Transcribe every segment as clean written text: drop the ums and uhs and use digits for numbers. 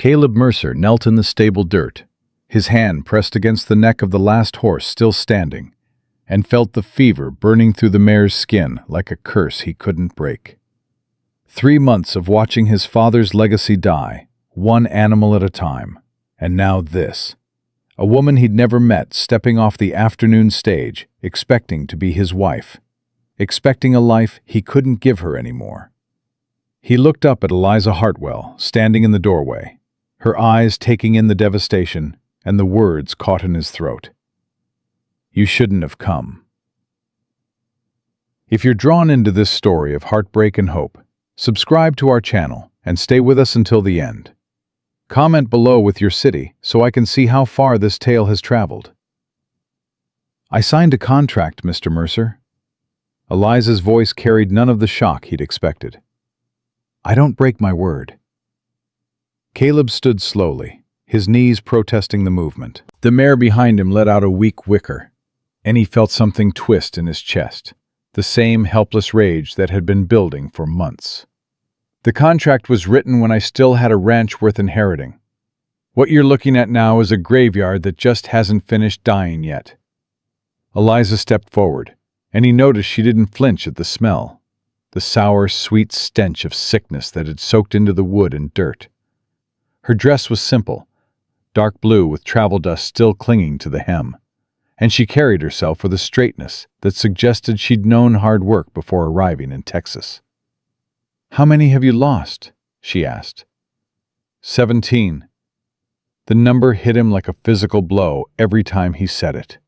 Caleb Mercer knelt in the stable dirt, his hand pressed against the neck of the last horse still standing, and felt the fever burning through the mare's skin like a curse he couldn't break. 3 months of watching his father's legacy die, one animal at a time, and now this. A woman he'd never met stepping off the afternoon stage, expecting to be his wife, expecting a life he couldn't give her anymore. He looked up at Eliza Hartwell, standing in the doorway, her eyes taking in the devastation, and the words caught in his throat. "You shouldn't have come." If you're drawn into this story of heartbreak and hope, subscribe to our channel and stay with us until the end. Comment below with your city so I can see how far this tale has traveled. "I signed a contract, Mr. Mercer." Eliza's voice carried none of the shock he'd expected. "I don't break my word." Caleb stood slowly, his knees protesting the movement. The mare behind him let out a weak whicker, and he felt something twist in his chest, the same helpless rage that had been building for months. "The contract was written when I still had a ranch worth inheriting. What you're looking at now is a graveyard that just hasn't finished dying yet." Eliza stepped forward, and he noticed she didn't flinch at the smell, the sour, sweet stench of sickness that had soaked into the wood and dirt. Her dress was simple, dark blue with travel dust still clinging to the hem, and she carried herself with a straightness that suggested she'd known hard work before arriving in Texas. "How many have you lost?" she asked. 17. The number hit him like a physical blow every time he said it.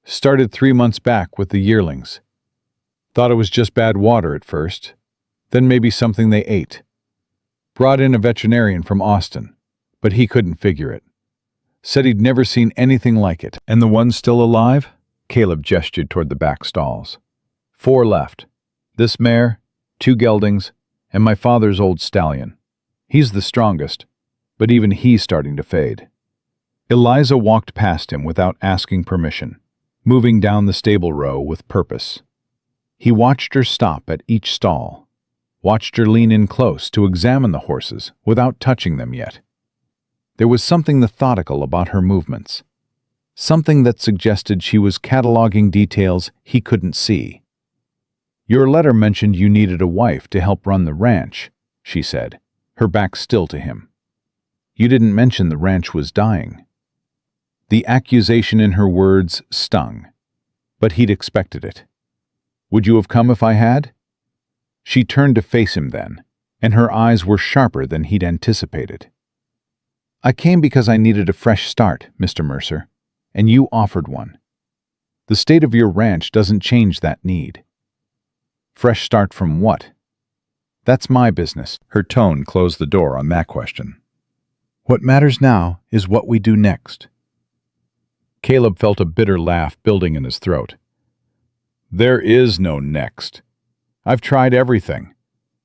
Started 3 months back with the yearlings. Thought it was just bad water at first, then maybe something they ate. Brought in a veterinarian from Austin, but he couldn't figure it. Said he'd never seen anything like it. "And the ones still alive?" Caleb gestured toward the back stalls. 4 left. This mare, 2 geldings, and my father's old stallion. He's the strongest, but even he's starting to fade." Eliza walked past him without asking permission, moving down the stable row with purpose. He watched her stop at each stall, watched her lean in close to examine the horses without touching them yet. There was something methodical about her movements, something that suggested she was cataloging details he couldn't see. "Your letter mentioned you needed a wife to help run the ranch," she said, her back still to him. "You didn't mention the ranch was dying." The accusation in her words stung, but he'd expected it. "Would you have come if I had?" She turned to face him then, and her eyes were sharper than he'd anticipated. "I came because I needed a fresh start, Mr. Mercer, and you offered one. The state of your ranch doesn't change that need." "Fresh start from what?" "That's my business." Her tone closed the door on that question. "What matters now is what we do next." Caleb felt a bitter laugh building in his throat. "There is no next. I've tried everything.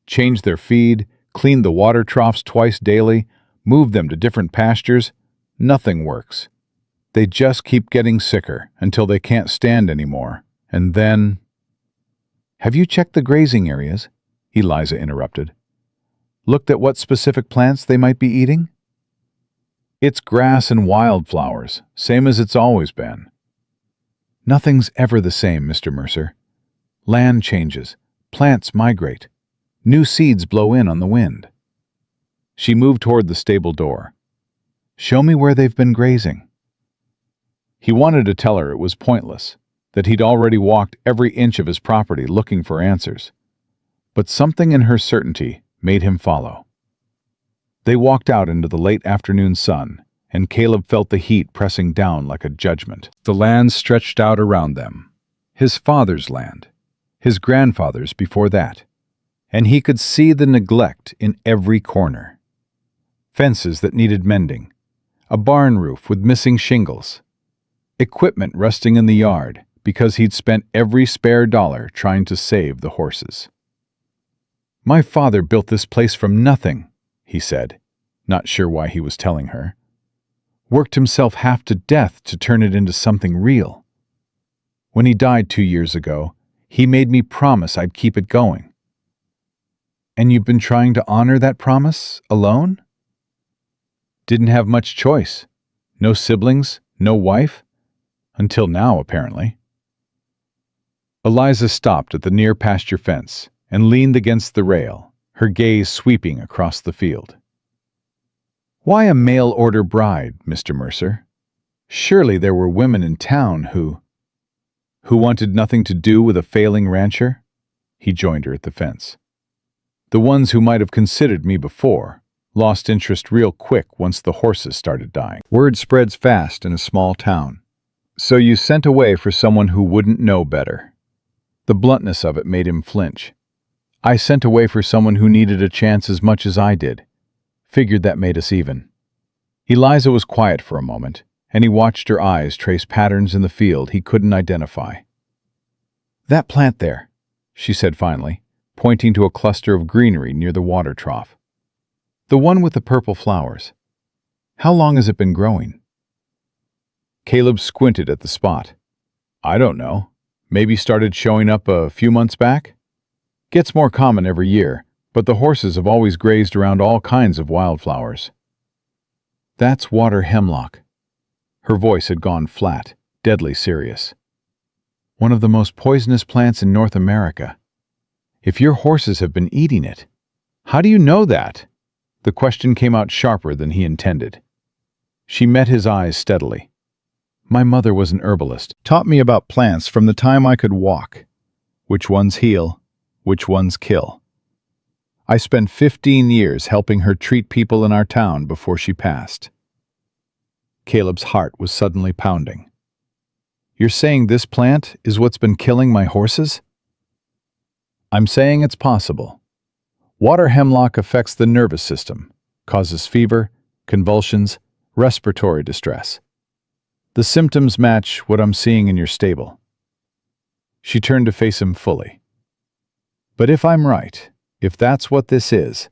Changed their feed, cleaned the water troughs twice daily, moved them to different pastures. Nothing works. They just keep getting sicker until they can't stand anymore, and then—" "Have you checked the grazing areas?" Eliza interrupted. "Looked at what specific plants they might be eating?" "It's grass and wildflowers, same as it's always been." "Nothing's ever the same, Mr. Mercer. Land changes, plants migrate, new seeds blow in on the wind." She moved toward the stable door. "Show me where they've been grazing." He wanted to tell her it was pointless, that he'd already walked every inch of his property looking for answers. But something in her certainty made him follow. They walked out into the late afternoon sun, and Caleb felt the heat pressing down like a judgment. The land stretched out around them. His father's land, his grandfather's before that, and he could see the neglect in every corner. Fences that needed mending, a barn roof with missing shingles, equipment rusting in the yard because he'd spent every spare dollar trying to save the horses. "My father built this place from nothing," he said, not sure why he was telling her. "Worked himself half to death to turn it into something real. When he died 2 years ago, he made me promise I'd keep it going." "And you've been trying to honor that promise alone?" Didn't have much choice. No siblings, no wife. Until now, apparently. Eliza stopped at the near pasture fence and leaned against the rail, her gaze sweeping across the field. Why a mail-order bride, Mr. Mercer? Surely there were women in town who wanted nothing to do with a failing rancher? He joined her at the fence. The ones who might have considered me before lost interest real quick once the horses started dying. Word spreads fast in a small town. So you sent away for someone who wouldn't know better. The bluntness of it made him flinch. I sent away for someone who needed a chance as much as I did. Figured that made us even. Eliza was quiet for a moment, and he watched her eyes trace patterns in the field he couldn't identify. That plant there, she said finally, pointing to a cluster of greenery near the water trough. The one with the purple flowers. How long has it been growing? Caleb squinted at the spot. I don't know. Maybe started showing up a few months back? Gets more common every year, but the horses have always grazed around all kinds of wildflowers. That's water hemlock. Her voice had gone flat, deadly serious. One of the most poisonous plants in North America. If your horses have been eating it, how do you know that? The question came out sharper than he intended. She met his eyes steadily. My mother was an herbalist, taught me about plants from the time I could walk. Which ones heal, which ones kill. I spent 15 years helping her treat people in our town before she passed. Caleb's heart was suddenly pounding. You're saying this plant is what's been killing my horses? I'm saying it's possible. Water hemlock affects the nervous system, causes fever, convulsions, respiratory distress. The symptoms match what I'm seeing in your stable. She turned to face him fully. But if I'm right, if that's what this is,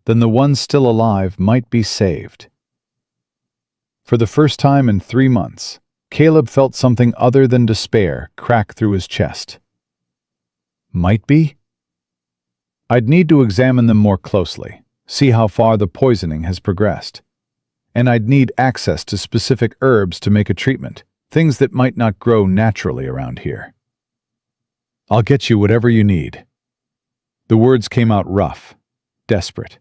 then the ones still alive might be saved. For the first time in 3 months, Caleb felt something other than despair crack through his chest. Might be? I'd need to examine them more closely, see how far the poisoning has progressed. And I'd need access to specific herbs to make a treatment, things that might not grow naturally around here. I'll get you whatever you need. The words came out rough, desperate.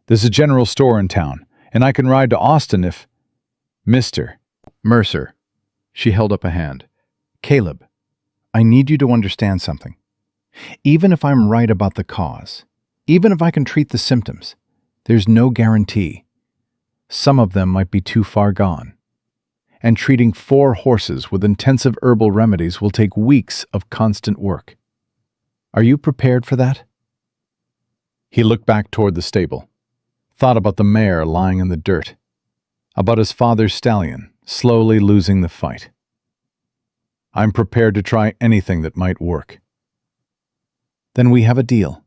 There's a general store in town, and I can ride to Austin if... Mr. Mercer. She held up a hand. Caleb, I need you to understand something. Even if I'm right about the cause, even if I can treat the symptoms, there's no guarantee. Some of them might be too far gone. And treating 4 horses with intensive herbal remedies will take weeks of constant work. Are you prepared for that? He looked back toward the stable, thought about the mare lying in the dirt, about his father's stallion slowly losing the fight. I'm prepared to try anything that might work. Then we have a deal.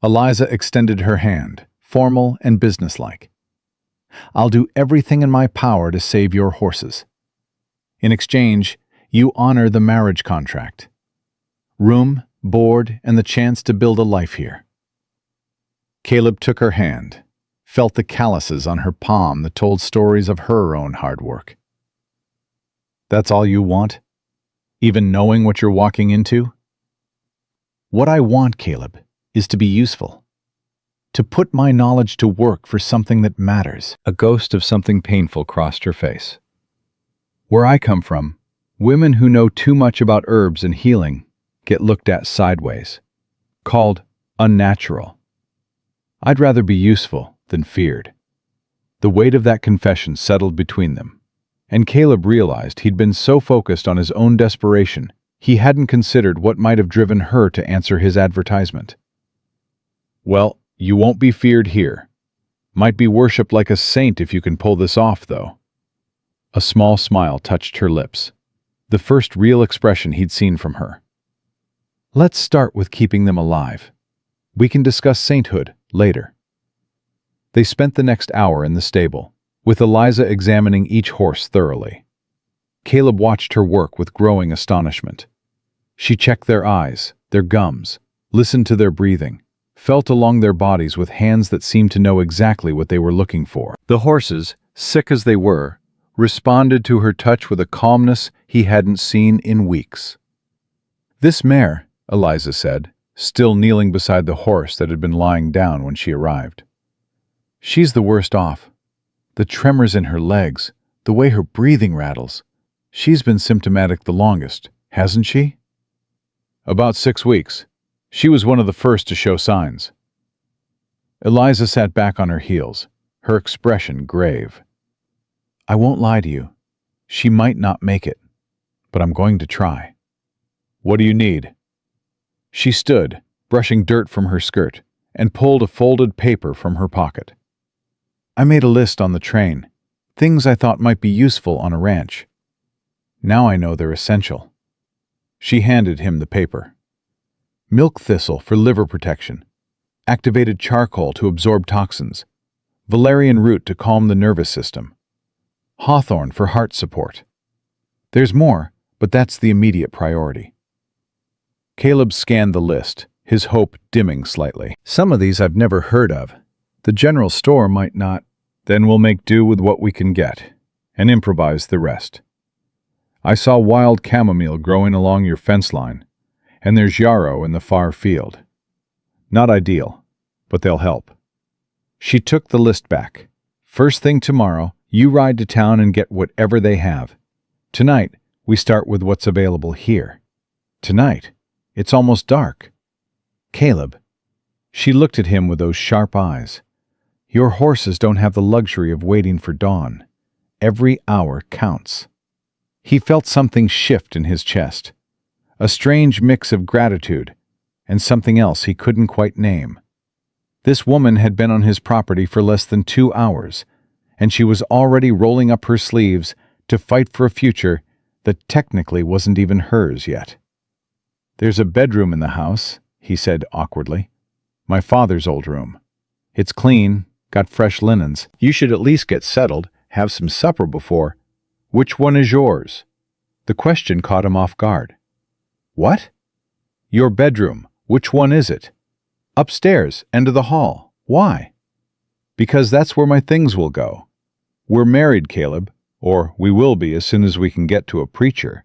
Eliza extended her hand, formal and businesslike. I'll do everything in my power to save your horses. In exchange, you honor the marriage contract. Room, board, and the chance to build a life here. Caleb took her hand, felt the calluses on her palm that told stories of her own hard work. That's all you want? Even knowing what you're walking into? What I want, Caleb, is to be useful. To put my knowledge to work for something that matters. A ghost of something painful crossed her face. Where I come from, women who know too much about herbs and healing get looked at sideways, called unnatural. I'd rather be useful than feared. The weight of that confession settled between them, and Caleb realized he'd been so focused on his own desperation, he hadn't considered what might have driven her to answer his advertisement. Well, you won't be feared here. Might be worshipped like a saint if you can pull this off, though. A small smile touched her lips, the first real expression he'd seen from her. Let's start with keeping them alive. We can discuss sainthood later. They spent the next hour in the stable, with Eliza examining each horse thoroughly. Caleb watched her work with growing astonishment. She checked their eyes, their gums, listened to their breathing, felt along their bodies with hands that seemed to know exactly what they were looking for. The horses, sick as they were, responded to her touch with a calmness he hadn't seen in weeks. "This mare," Eliza said, still kneeling beside the horse that had been lying down when she arrived. "She's the worst off. The tremors in her legs, the way her breathing rattles. She's been symptomatic the longest, hasn't she?" "About 6 weeks. She was one of the first to show signs." Eliza sat back on her heels, her expression grave. "I won't lie to you. She might not make it, but I'm going to try." "What do you need?" She stood, brushing dirt from her skirt, and pulled a folded paper from her pocket. "I made a list on the train, things I thought might be useful on a ranch. Now I know they're essential." She handed him the paper. Milk thistle for liver protection, activated charcoal to absorb toxins, valerian root to calm the nervous system, hawthorn for heart support. There's more, but that's the immediate priority. Caleb scanned the list, his hope dimming slightly. "Some of these I've never heard of. The general store might not. Then we'll make do with what we can get, and improvise the rest. I saw wild chamomile growing along your fence line, and there's yarrow in the far field. Not ideal, but they'll help." She took the list back. "First thing tomorrow, you ride to town and get whatever they have. Tonight, we start with what's available here." "Tonight? It's almost dark." "Caleb." She looked at him with those sharp eyes. "Your horses don't have the luxury of waiting for dawn. Every hour counts." He felt something shift in his chest, a strange mix of gratitude and something else he couldn't quite name. This woman had been on his property for less than 2 hours, and she was already rolling up her sleeves to fight for a future that technically wasn't even hers yet. "There's a bedroom in the house," he said awkwardly. "My father's old room. It's clean, got fresh linens. You should at least get settled, have some supper before." "Which one is yours?" The question caught him off guard. "What?" "Your bedroom. Which one is it?" "Upstairs, end of the hall. Why?" "Because that's where my things will go. We're married, Caleb, or we will be as soon as we can get to a preacher.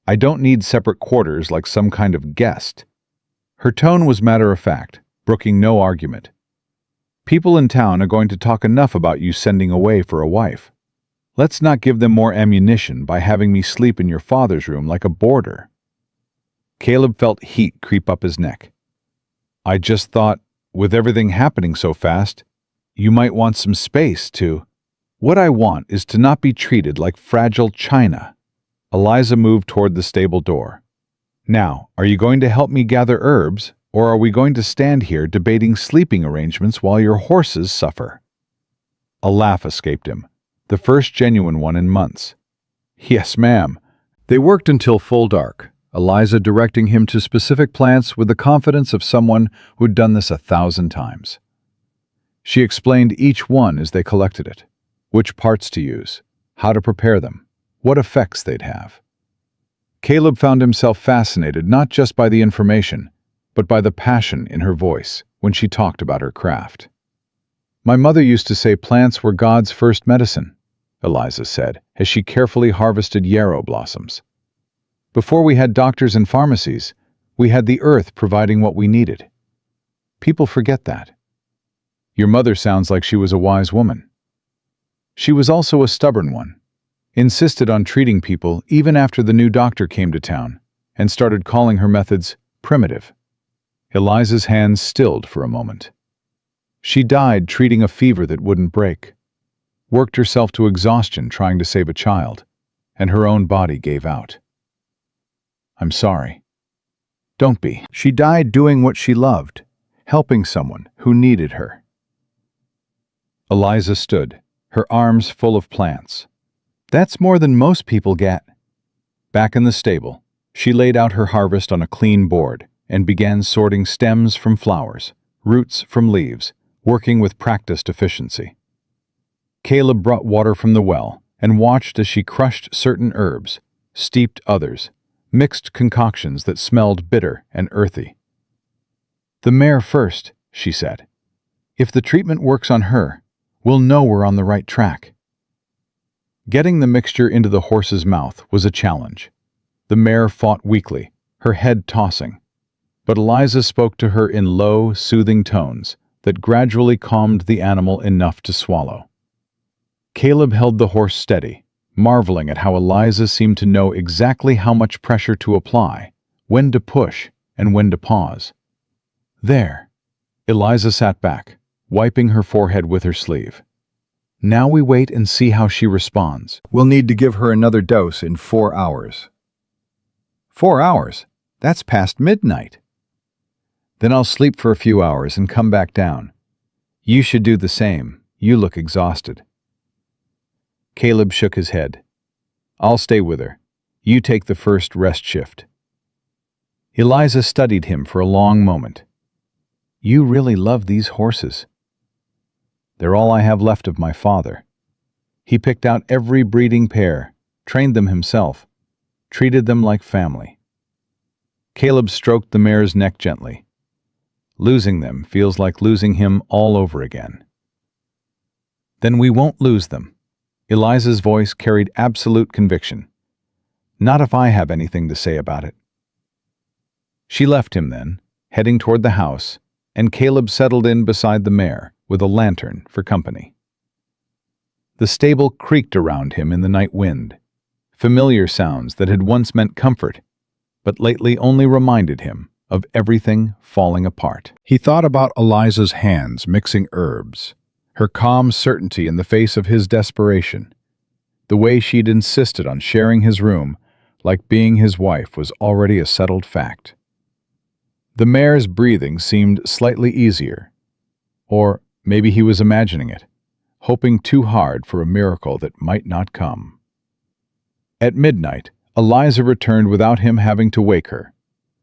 I don't need separate quarters like some kind of guest." Her tone was matter-of-fact, brooking no argument. "People in town are going to talk enough about you sending away for a wife. Let's not give them more ammunition by having me sleep in your father's room like a boarder." Caleb felt heat creep up his neck. "I just thought, with everything happening so fast, you might want some space to—" "What I want is to not be treated like fragile china." Eliza moved toward the stable door. "Now, are you going to help me gather herbs, or are we going to stand here debating sleeping arrangements while your horses suffer?" A laugh escaped him, the first genuine one in months. "Yes, ma'am." They worked until full dark, Eliza directing him to specific plants with the confidence of someone who'd done this 1,000 times. She explained each one as they collected it, which parts to use, how to prepare them, what effects they'd have. Caleb found himself fascinated not just by the information, but by the passion in her voice when she talked about her craft. "My mother used to say plants were God's first medicine," Eliza said, as she carefully harvested yarrow blossoms. "Before we had doctors and pharmacies, we had the earth providing what we needed. People forget that." "Your mother sounds like she was a wise woman." "She was also a stubborn one. Insisted on treating people even after the new doctor came to town, and started calling her methods primitive." Eliza's hands stilled for a moment. "She died treating a fever that wouldn't break. Worked herself to exhaustion trying to save a child, and her own body gave out." "I'm sorry." "Don't be. She died doing what she loved, helping someone who needed her." Eliza stood, her arms full of plants. "That's more than most people get." Back in the stable, she laid out her harvest on a clean board and began sorting stems from flowers, roots from leaves, working with practiced efficiency. Caleb brought water from the well and watched as she crushed certain herbs, steeped others, mixed concoctions that smelled bitter and earthy. "The mare first," she said. If the treatment works on her, we'll know we're on the right track. Getting the mixture into the horse's mouth was a challenge. The mare fought weakly, her head tossing, but Eliza spoke to her in low, soothing tones that gradually calmed the animal enough to swallow. Caleb held the horse steady, marveling at how Eliza seemed to know exactly how much pressure to apply, when to push, and when to pause. There. Eliza sat back, wiping her forehead with her sleeve. Now we wait and see how she responds. We'll need to give her another dose in 4 hours. 4 hours? That's past midnight. Then I'll sleep for a few hours and come back down. You should do the same. You look exhausted. Caleb shook his head. I'll stay with her. You take the first rest shift. Eliza studied him for a long moment. You really love these horses. They're all I have left of my father. He picked out every breeding pair, trained them himself, treated them like family. Caleb stroked the mare's neck gently. Losing them feels like losing him all over again. Then we won't lose them. Eliza's voice carried absolute conviction. Not if I have anything to say about it. She left him then, heading toward the house, and Caleb settled in beside the mare with a lantern for company. The stable creaked around him in the night wind, familiar sounds that had once meant comfort, but lately only reminded him of everything falling apart. He thought about Eliza's hands mixing herbs, her calm certainty in the face of his desperation. The way she'd insisted on sharing his room, like being his wife, was already a settled fact. The mare's breathing seemed slightly easier, or maybe he was imagining it, hoping too hard for a miracle that might not come. At midnight, Eliza returned without him having to wake her,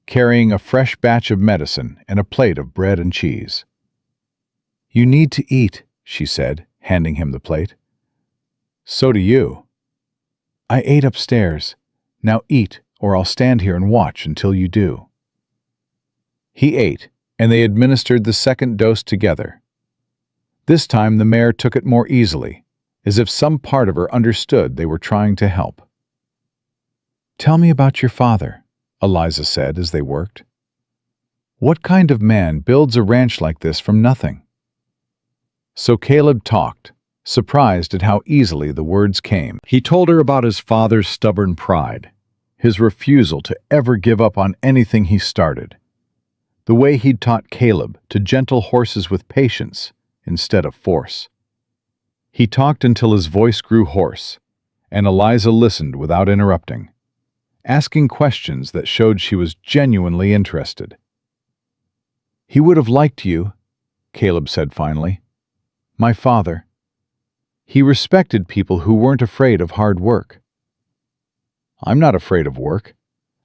carrying a fresh batch of medicine and a plate of bread and cheese. You need to eat, she said, handing him the plate. So do you. I ate upstairs. Now eat, or I'll stand here and watch until you do. He ate, and they administered the second dose together. This time the mare took it more easily, as if some part of her understood they were trying to help. Tell me about your father, Eliza said as they worked. What kind of man builds a ranch like this from nothing? So Caleb talked, surprised at how easily the words came. He told her about his father's stubborn pride, his refusal to ever give up on anything he started, the way he'd taught Caleb to gentle horses with patience instead of force. He talked until his voice grew hoarse, and Eliza listened without interrupting, asking questions that showed she was genuinely interested. He would have liked you, Caleb said finally. My father. He respected people who weren't afraid of hard work. I'm not afraid of work.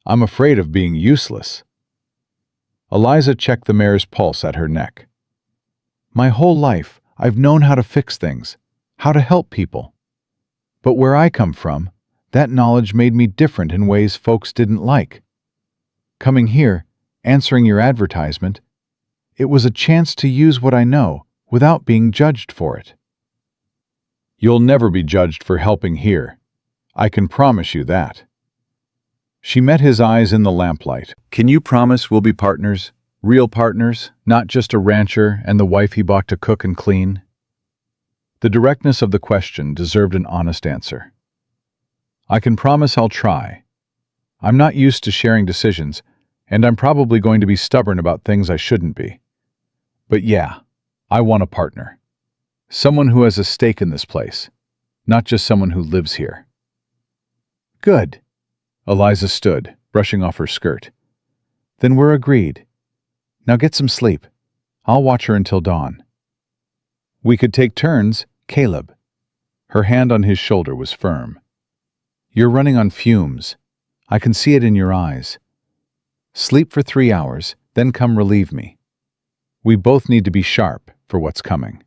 I'm afraid of being useless. Eliza checked the mare's pulse at her neck. My whole life, I've known how to fix things, how to help people. But where I come from, that knowledge made me different in ways folks didn't like. Coming here, answering your advertisement, it was a chance to use what I know without being judged for it. You'll never be judged for helping here. I can promise you that. She met his eyes in the lamplight. Can you promise we'll be partners? Real partners, not just a rancher and the wife he bought to cook and clean? The directness of the question deserved an honest answer. I can promise I'll try. I'm not used to sharing decisions, and I'm probably going to be stubborn about things I shouldn't be. But yeah, I want a partner. Someone who has a stake in this place, not just someone who lives here. Good. Eliza stood, brushing off her skirt. Then we're agreed. Now get some sleep. I'll watch her until dawn. We could take turns, Caleb. Her hand on his shoulder was firm. You're running on fumes. I can see it in your eyes. Sleep for 3 hours, then come relieve me. We both need to be sharp for what's coming.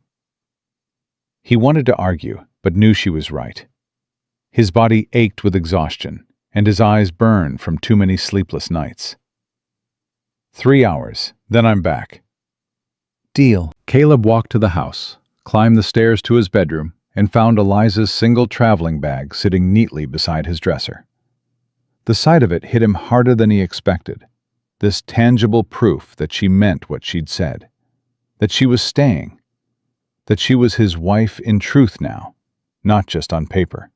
He wanted to argue, but knew she was right. His body ached with exhaustion, and his eyes burned from too many sleepless nights. 3 hours, then I'm back. Deal. Caleb walked to the house, climbed the stairs to his bedroom, and found Eliza's single traveling bag sitting neatly beside his dresser. The sight of it hit him harder than he expected. This tangible proof that she meant what she'd said, that she was staying, that she was his wife in truth now, not just on paper.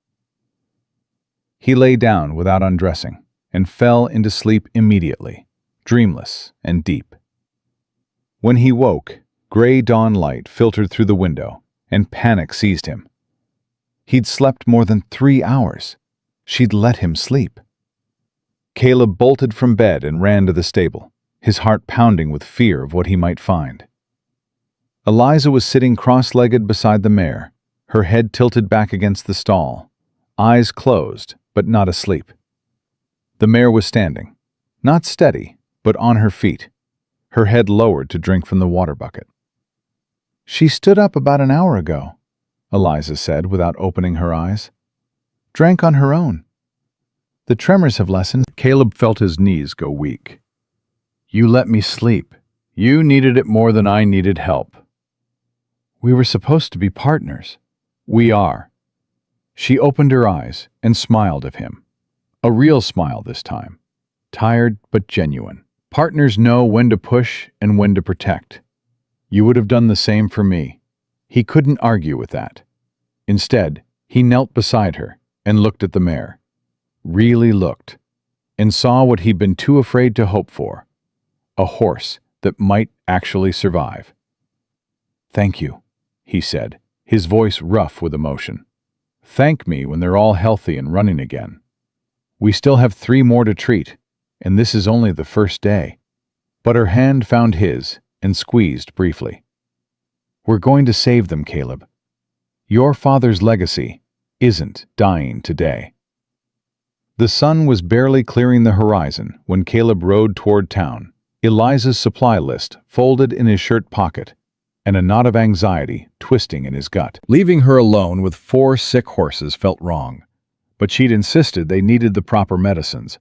He lay down without undressing and fell into sleep immediately, dreamless and deep. When he woke, gray dawn light filtered through the window, and panic seized him. He'd slept more than 3 hours. She'd let him sleep. Caleb bolted from bed and ran to the stable, his heart pounding with fear of what he might find. Eliza was sitting cross-legged beside the mare, her head tilted back against the stall, eyes closed, but not asleep. The mare was standing, not steady, but on her feet, her head lowered to drink from the water bucket. "She stood up about an hour ago," Eliza said without opening her eyes. "Drank on her own. The tremors have lessened." Caleb felt his knees go weak. "You let me sleep. You needed it more than I needed help." "We were supposed to be partners." "We are." She opened her eyes and smiled at him. A real smile this time. Tired but genuine. "Partners know when to push and when to protect. You would have done the same for me." He couldn't argue with that. Instead, he knelt beside her and looked at the mare. Really looked, and saw what he'd been too afraid to hope for. A horse that might actually survive. "Thank you," he said, his voice rough with emotion. "Thank me when they're all healthy and running again. We still have 3 more to treat, and this is only the first day." But her hand found his and squeezed briefly. "We're going to save them, Caleb. Your father's legacy isn't dying today." The sun was barely clearing the horizon when Caleb rode toward town, Eliza's supply list folded in his shirt pocket, and a knot of anxiety twisting in his gut. Leaving her alone with 4 sick horses felt wrong, but she'd insisted they needed the proper medicines,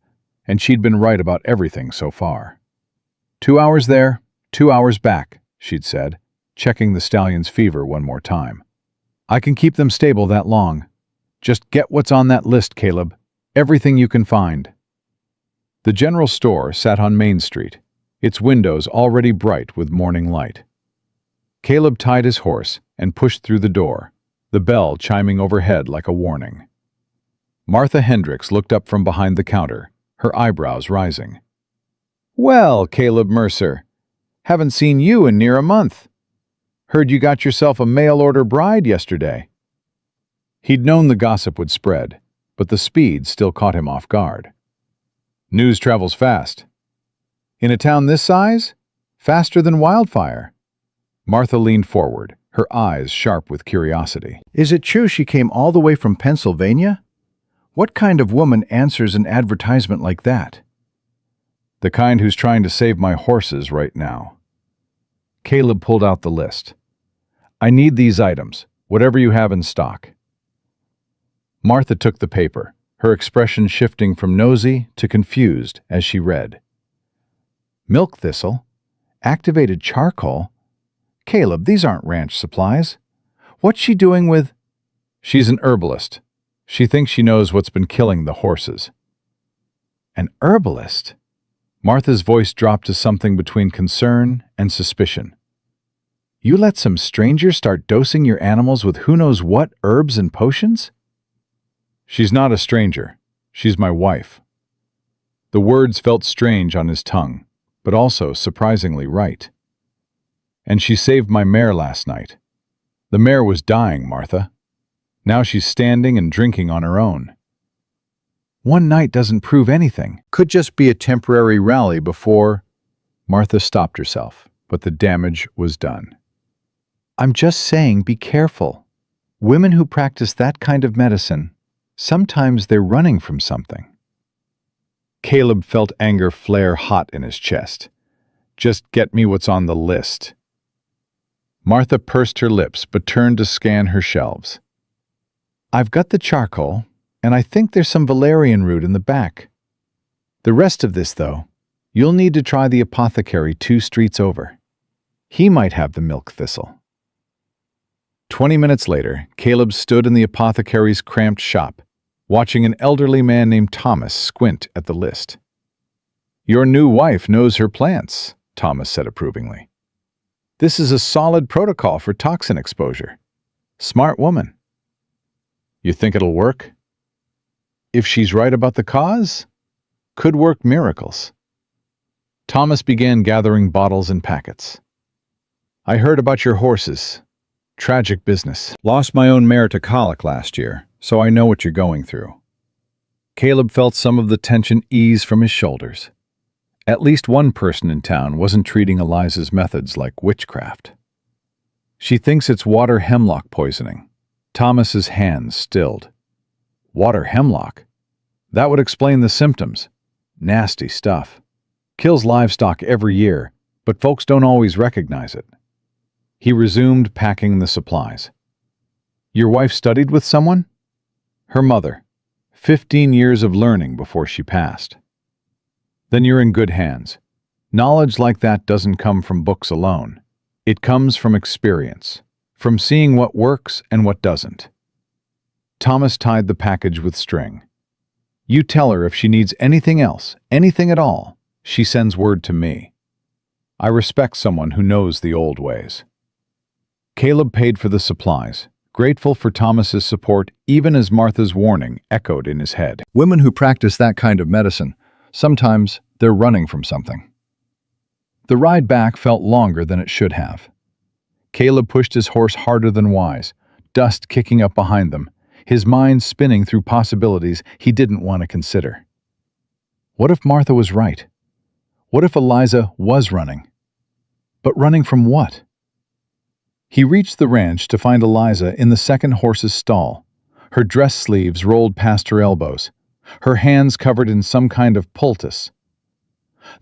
and she'd been right about everything so far. 2 hours there, 2 hours back, she'd said, checking the stallion's fever one more time. "I can keep them stable that long. Just get what's on that list, Caleb. Everything you can find." The general store sat on Main Street, its windows already bright with morning light. Caleb tied his horse and pushed through the door, the bell chiming overhead like a warning. Martha Hendricks looked up from behind the counter, her eyebrows rising. "Well, Caleb Mercer, haven't seen you in near a month. Heard you got yourself a mail-order bride yesterday." He'd known the gossip would spread, but the speed still caught him off guard. "News travels fast." "In a town this size? Faster than wildfire." Martha leaned forward, her eyes sharp with curiosity. Is it true she came all the way from Pennsylvania? What kind of woman answers an advertisement like that? "The kind who's trying to save my horses right now." Caleb pulled out the list. "I need these items, whatever you have in stock." Martha took the paper, her expression shifting from nosy to confused as she read. "Milk thistle? Activated charcoal? Caleb, these aren't ranch supplies. What's she doing with—" "She's an herbalist. She thinks she knows what's been killing the horses." "An herbalist?" Martha's voice dropped to something between concern and suspicion. "You let some stranger start dosing your animals with who knows what herbs and potions?" "She's not a stranger. She's my wife." The words felt strange on his tongue, but also surprisingly right. "And she saved my mare last night. The mare was dying, Martha. Now she's standing and drinking on her own." "One night doesn't prove anything." Could just be a temporary rally before. Martha stopped herself, but the damage was done. "I'm just saying, be careful. Women who practice that kind of medicine, sometimes they're running from something." Caleb felt anger flare hot in his chest. "Just get me what's on the list." Martha pursed her lips but turned to scan her shelves. "I've got the charcoal, and I think there's some valerian root in the back. The rest of this, though, you'll need to try the apothecary 2 streets over." He might have the milk thistle. 20 minutes later, Caleb stood in the apothecary's cramped shop, watching an elderly man named Thomas squint at the list. "Your new wife knows her plants," Thomas said approvingly. "This is a solid protocol for toxin exposure. Smart woman." "You think it'll work?" "If she's right about the cause, could work miracles." Thomas began gathering bottles and packets. "I heard about your horses. Tragic business. Lost my own mare to colic last year, so I know what you're going through." Caleb felt some of the tension ease from his shoulders. At least one person in town wasn't treating Eliza's methods like witchcraft. "She thinks it's water hemlock poisoning." Thomas's hands stilled. Water hemlock? That would explain the symptoms. Nasty stuff. Kills livestock every year, but folks don't always recognize it. He resumed packing the supplies. "Your wife studied with someone?" "Her mother. 15 years of learning before she passed." "Then you're in good hands. Knowledge like that doesn't come from books alone. It comes from experience, from seeing what works and what doesn't." Thomas tied the package with string. "You tell her if she needs anything else, anything at all, she sends word to me. I respect someone who knows the old ways." Caleb paid for the supplies, grateful for Thomas's support even as Martha's warning echoed in his head. Women who practice that kind of medicine, sometimes they're running from something. The ride back felt longer than it should have. Caleb pushed his horse harder than wise, dust kicking up behind them, his mind spinning through possibilities he didn't want to consider. What if Martha was right? What if Eliza was running? But running from what? He reached the ranch to find Eliza in the second horse's stall, her dress sleeves rolled past her elbows, her hands covered in some kind of poultice.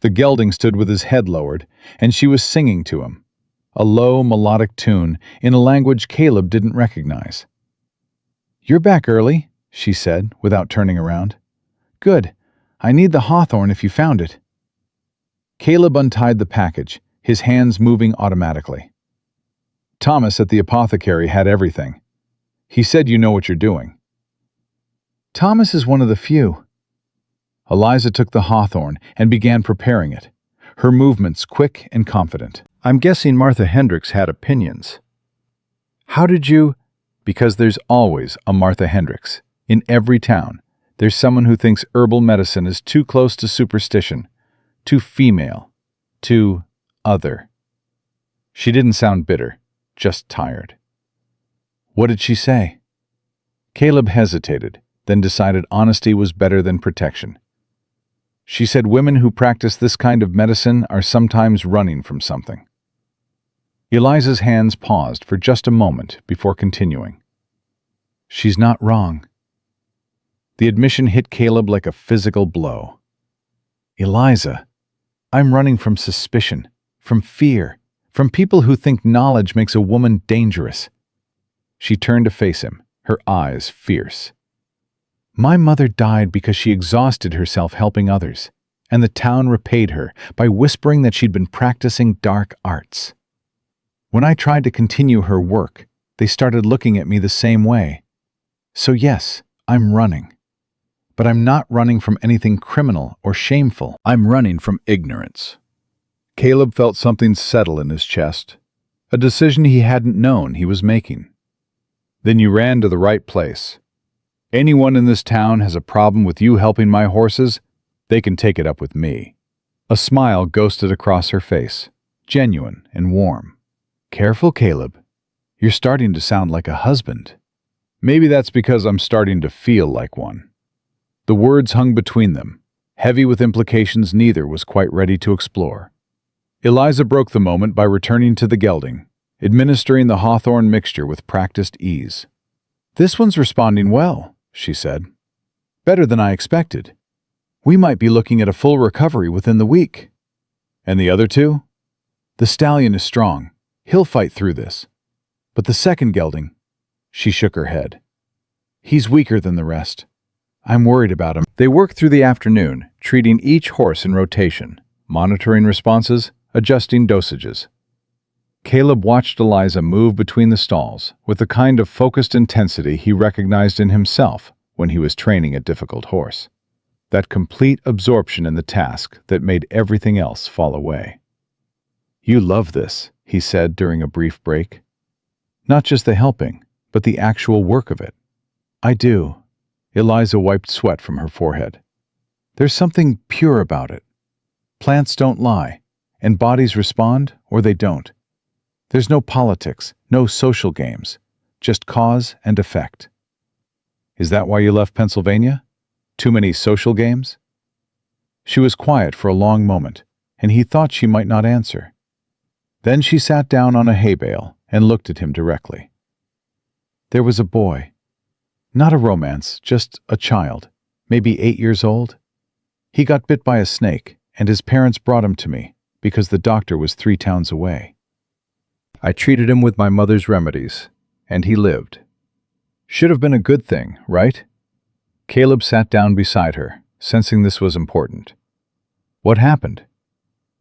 The gelding stood with his head lowered, and she was singing to him, a low, melodic tune in a language Caleb didn't recognize. "You're back early," she said, without turning around. "Good. I need the hawthorn if you found it." Caleb untied the package, his hands moving automatically. "Thomas at the apothecary had everything. He said you know what you're doing." "Thomas is one of the few." Eliza took the hawthorn and began preparing it, her movements quick and confident. I'm guessing Martha Hendricks had opinions. "How did you—" "Because there's always a Martha Hendricks. In every town, there's someone who thinks herbal medicine is too close to superstition, too female, too other." She didn't sound bitter, just tired. "What did she say?" Caleb hesitated, then decided honesty was better than protection. "She said women who practice this kind of medicine are sometimes running from something." Eliza's hands paused for just a moment before continuing. "She's not wrong." The admission hit Caleb like a physical blow. "Eliza, I'm running from suspicion, from fear, from people who think knowledge makes a woman dangerous." She turned to face him, her eyes fierce. "My mother died because she exhausted herself helping others, and the town repaid her by whispering that she'd been practicing dark arts. When I tried to continue her work, they started looking at me the same way. So yes, I'm running. But I'm not running from anything criminal or shameful. I'm running from ignorance." Caleb felt something settle in his chest, a decision he hadn't known he was making. "Then you ran to the right place. Anyone in this town has a problem with you helping my horses, they can take it up with me." A smile ghosted across her face, genuine and warm. "Careful, Caleb. You're starting to sound like a husband." "Maybe that's because I'm starting to feel like one." The words hung between them, heavy with implications neither was quite ready to explore. Eliza broke the moment by returning to the gelding, administering the hawthorn mixture with practiced ease. "This one's responding well," she said. "Better than I expected. We might be looking at a full recovery within the week." "And the other two?" "The stallion is strong. He'll fight through this. But the second gelding," she shook her head. "He's weaker than the rest. I'm worried about him." They worked through the afternoon, treating each horse in rotation, monitoring responses, adjusting dosages. Caleb watched Eliza move between the stalls with the kind of focused intensity he recognized in himself when he was training a difficult horse. That complete absorption in the task that made everything else fall away. "You love this," he said during a brief break. "Not just the helping, but the actual work of it." "I do." Eliza wiped sweat from her forehead. "There's something pure about it. Plants don't lie, and bodies respond or they don't. There's no politics, no social games, just cause and effect." "Is that why you left Pennsylvania? Too many social games?" She was quiet for a long moment, and he thought she might not answer. Then she sat down on a hay bale and looked at him directly. "There was a boy. Not a romance, just a child, maybe 8 years old. He got bit by a snake, and his parents brought him to me because the doctor was 3 towns away. I treated him with my mother's remedies, and he lived. Should have been a good thing, right?" Caleb sat down beside her, sensing this was important. "What happened?"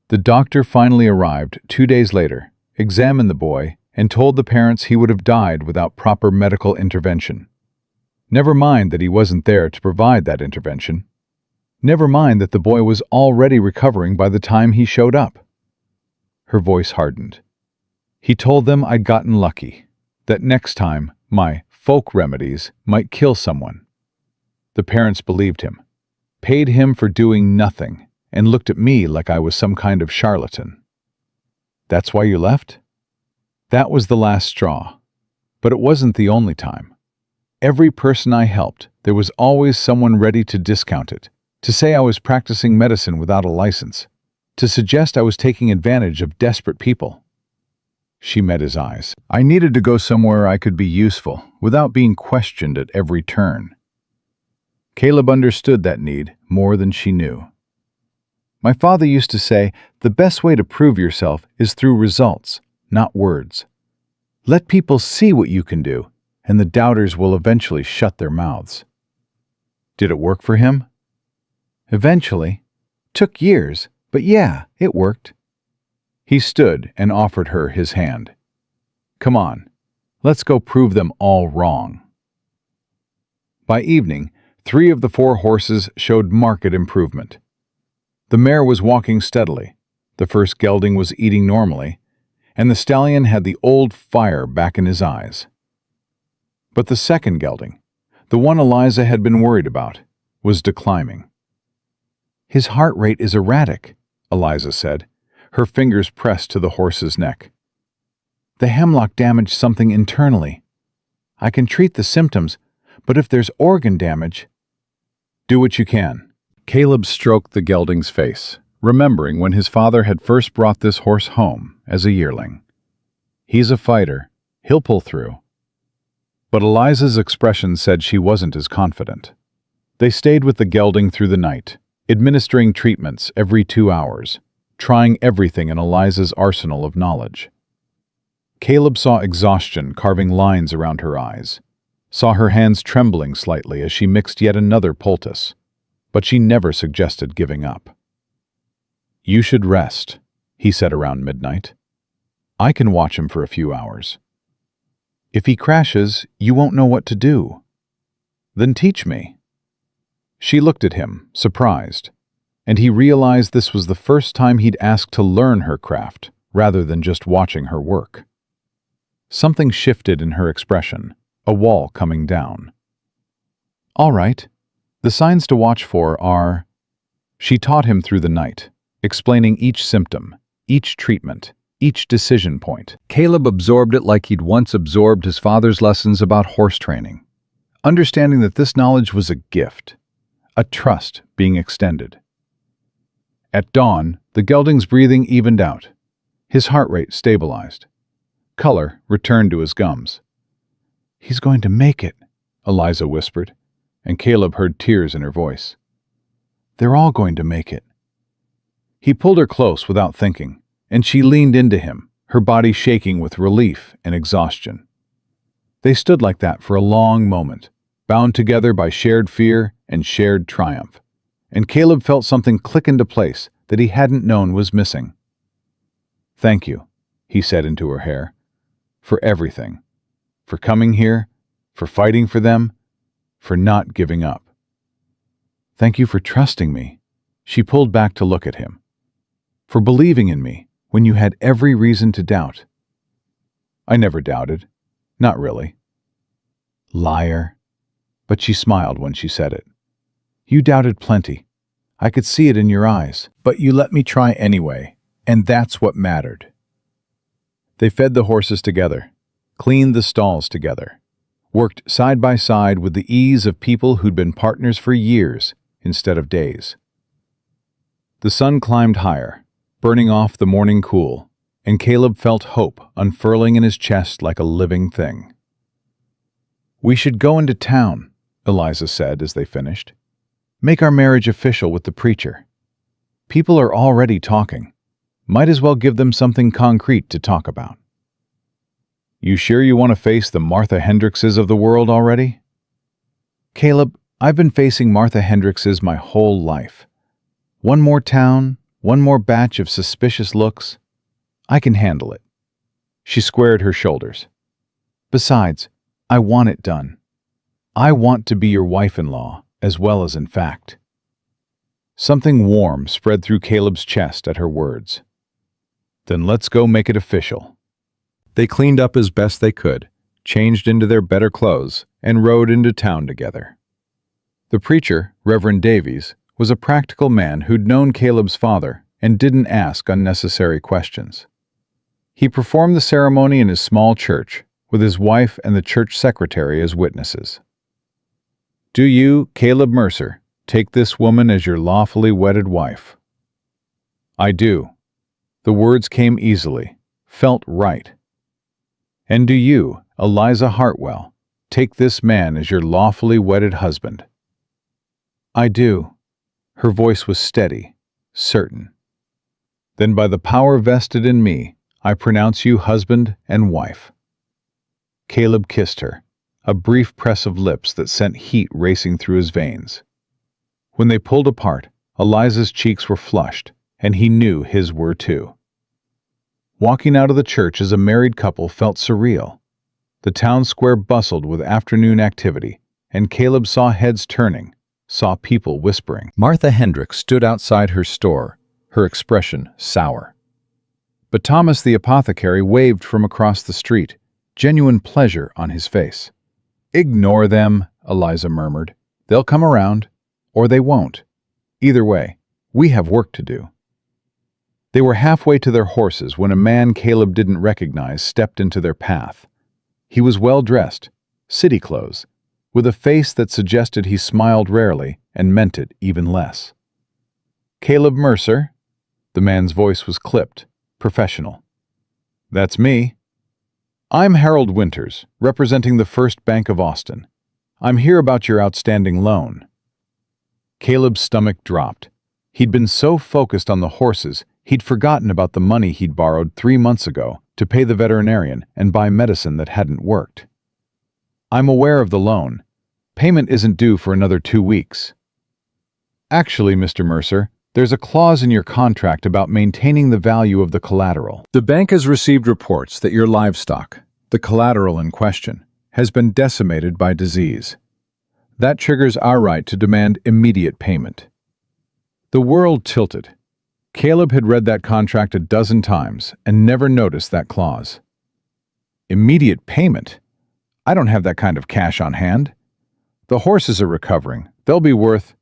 The doctor finally arrived 2 days later, examined the boy, and told the parents he would have died without proper medical intervention. Never mind that he wasn't there to provide that intervention. Never mind that the boy was already recovering by the time he showed up. Her voice hardened. "He told them I'd gotten lucky, that next time my folk remedies might kill someone." The parents believed him, paid him for doing nothing, and looked at me like I was some kind of charlatan. "That's why you left?" "That was the last straw. But it wasn't the only time. Every person I helped, there was always someone ready to discount it, to say I was practicing medicine without a license, to suggest I was taking advantage of desperate people." She met his eyes. "I needed to go somewhere I could be useful, without being questioned at every turn." Caleb understood that need more than she knew. "My father used to say, the best way to prove yourself is through results, not words. Let people see what you can do, and the doubters will eventually shut their mouths." Did it work for him? Eventually. Took years, but yeah, it worked. He stood and offered her his hand. "Come on, let's go prove them all wrong." By evening, 3 of the 4 horses showed marked improvement. The mare was walking steadily, the first gelding was eating normally, and the stallion had the old fire back in his eyes. But the second gelding, the one Eliza had been worried about, was declining. "His heart rate is erratic," Eliza said, her fingers pressed to the horse's neck. "The hemlock damaged something internally. I can treat the symptoms, but if there's organ damage—" "Do what you can." Caleb stroked the gelding's face, remembering when his father had first brought this horse home as a yearling. "He's a fighter. He'll pull through." But Eliza's expression said she wasn't as confident. They stayed with the gelding through the night, administering treatments every 2 hours, trying everything in Eliza's arsenal of knowledge. Caleb saw exhaustion carving lines around her eyes, saw her hands trembling slightly as she mixed yet another poultice, but she never suggested giving up. "You should rest," he said around midnight. "I can watch him for a few hours. If he crashes, you won't know what to do. Then teach me." She looked at him, surprised, and he realized this was the first time he'd asked to learn her craft rather than just watching her work. Something shifted in her expression, a wall coming down. "All right. The signs to watch for are—" She taught him through the night, explaining each symptom, each treatment, each decision point. Caleb absorbed it like he'd once absorbed his father's lessons about horse training, understanding that this knowledge was a gift, a trust being extended. At dawn, the gelding's breathing evened out. His heart rate stabilized. Color returned to his gums. "He's going to make it," Eliza whispered, and Caleb heard tears in her voice. "They're all going to make it." He pulled her close without thinking, and she leaned into him, her body shaking with relief and exhaustion. They stood like that for a long moment, bound together by shared fear and shared triumph, and Caleb felt something click into place that he hadn't known was missing. "Thank you," he said into her hair. For everything. For coming here, for fighting for them, for not giving up. Thank you for trusting me. She pulled back to look at him. For believing in me when you had every reason to doubt. I never doubted. Not really. Liar. But she smiled when she said it. You doubted plenty. I could see it in your eyes. But you let me try anyway, and that's what mattered. They fed the horses together, cleaned the stalls together, worked side by side with the ease of people who'd been partners for years instead of days. The sun climbed higher, burning off the morning cool, and Caleb felt hope unfurling in his chest like a living thing. We should go into town, Eliza said as they finished. Make our marriage official with the preacher. People are already talking. Might as well give them something concrete to talk about. You sure you want to face the Martha Hendrickses of the world already? Caleb, I've been facing Martha Hendrickses my whole life. One more town, one more batch of suspicious looks. I can handle it. She squared her shoulders. Besides, I want it done. I want to be your wife-in-law, as well as in fact. Something warm spread through Caleb's chest at her words. Then let's go make it official. They cleaned up as best they could, changed into their better clothes, and rode into town together. The preacher, Reverend Davies, was a practical man who'd known Caleb's father and didn't ask unnecessary questions. He performed the ceremony in his small church, with his wife and the church secretary as witnesses. Do you, Caleb Mercer, take this woman as your lawfully wedded wife? I do. The words came easily, felt right. And do you, Eliza Hartwell, take this man as your lawfully wedded husband? I do. Her voice was steady, certain. Then by the power vested in me, I pronounce you husband and wife. Caleb kissed her, a brief press of lips that sent heat racing through his veins. When they pulled apart, Eliza's cheeks were flushed, and he knew his were too. Walking out of the church as a married couple felt surreal. The town square bustled with afternoon activity, and Caleb saw heads turning, saw people whispering. Martha Hendricks stood outside her store, her expression sour. But Thomas the apothecary waved from across the street, genuine pleasure on his face. Ignore them, Eliza murmured. They'll come around, or they won't. Either way, we have work to do. They were halfway to their horses when a man Caleb didn't recognize stepped into their path. He was well-dressed, city clothes, with a face that suggested he smiled rarely and meant it even less. Caleb Mercer? The man's voice was clipped, professional. That's me. I'm Harold Winters, representing the First Bank of Austin. I'm here about your outstanding loan. Caleb's stomach dropped. He'd been so focused on the horses, he'd forgotten about the money he'd borrowed 3 months ago to pay the veterinarian and buy medicine that hadn't worked. I'm aware of the loan. Payment isn't due for another 2 weeks. Actually, Mr. Mercer, there's a clause in your contract about maintaining the value of the collateral. The bank has received reports that your livestock, the collateral in question, has been decimated by disease. That triggers our right to demand immediate payment. The world tilted. Caleb had read that contract a dozen times and never noticed that clause. Immediate payment? I don't have that kind of cash on hand. The horses are recovering. They'll be worth...